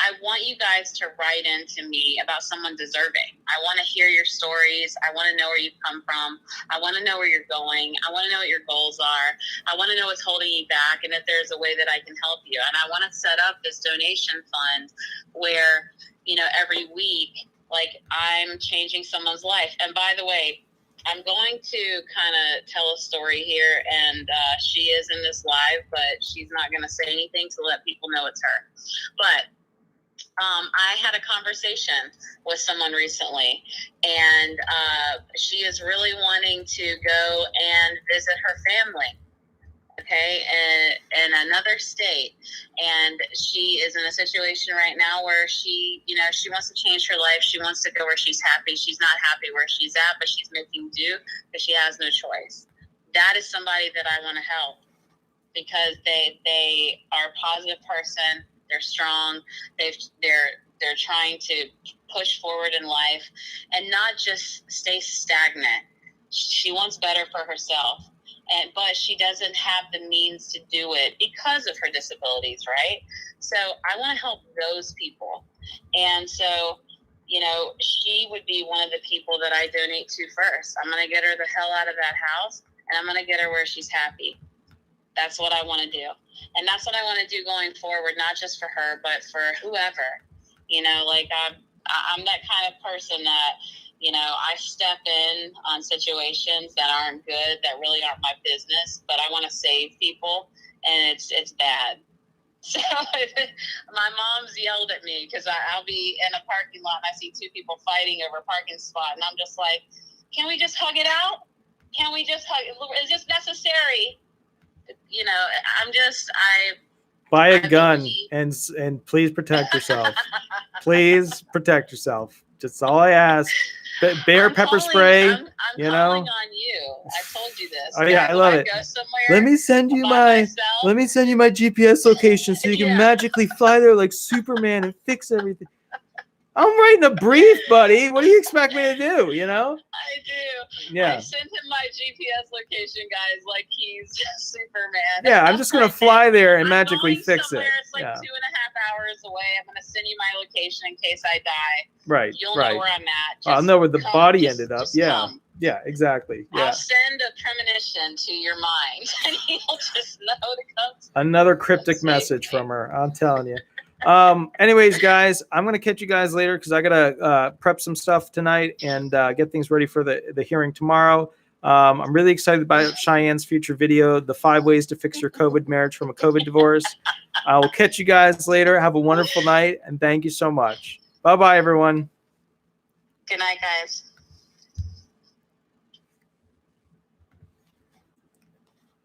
I want you guys to write into me about someone deserving. I want to hear your stories. I want to know where you've come from. I want to know where you're going. I want to know what your goals are. I want to know what's holding you back and if there's a way that I can help you. And I want to set up this donation fund where, you know, every week, like, I'm changing someone's life. And by the way, I'm going to kind of tell a story here, and she is in this live, but she's not going to say anything to let people know it's her. But I had a conversation with someone recently, and she is really wanting to go and visit her family, okay, in another state. And she is in a situation right now where she, you know, she wants to change her life. She wants to go where she's happy. She's not happy where she's at, but she's making do because she has no choice. That is somebody that I want to help, because they are a positive person. They're strong. They're trying to push forward in life and not just stay stagnant. She wants better for herself. But she doesn't have the means to do it because of her disabilities, right? So I want to help those people. And so, you know, she would be one of the people that I donate to first. I'm going to get her the hell out of that house, and I'm going to get her where she's happy. That's what I want to do. And that's what I want to do going forward, not just for her, but for whoever. You know, like I'm that kind of person that, you know, I step in on situations that aren't good, that really aren't my business, but I want to save people, and it's bad. So my mom's yelled at me because I'll be in a parking lot and I see two people fighting over a parking spot, and I'm just like, can we just hug it out? Can we just hug it? Is this necessary? You know, buy a gun and please protect yourself. Please protect yourself. Just all I ask. Bear pepper spray. I'm you know. calling on you. I told you this. Oh yeah, I love it. Go somewhere, let me send you my GPS location so you can magically fly there like Superman and fix everything. I'm writing a brief, buddy. What do you expect me to do? You know? I do. Yeah. I sent him my GPS location, guys, like he's Superman. Yeah, I'm just gonna fly there and magically fix it. It's like 2.5 hours away. I'm gonna send you my location in case I die. Right. You'll know where I'm at. I'll know where the body ended up. Yeah. Yeah, exactly. Yeah. I'll send a premonition to your mind, and you'll just know to come. Another cryptic message from her. I'm telling you. Anyways, guys, I'm gonna catch you guys later because I gotta prep some stuff tonight and get things ready for the hearing tomorrow. I'm really excited about Cheyenne's future video, the 5 ways to fix your COVID marriage from a COVID divorce. I will catch you guys later. Have a wonderful night, and thank you so much. Bye bye, everyone. Good night, guys.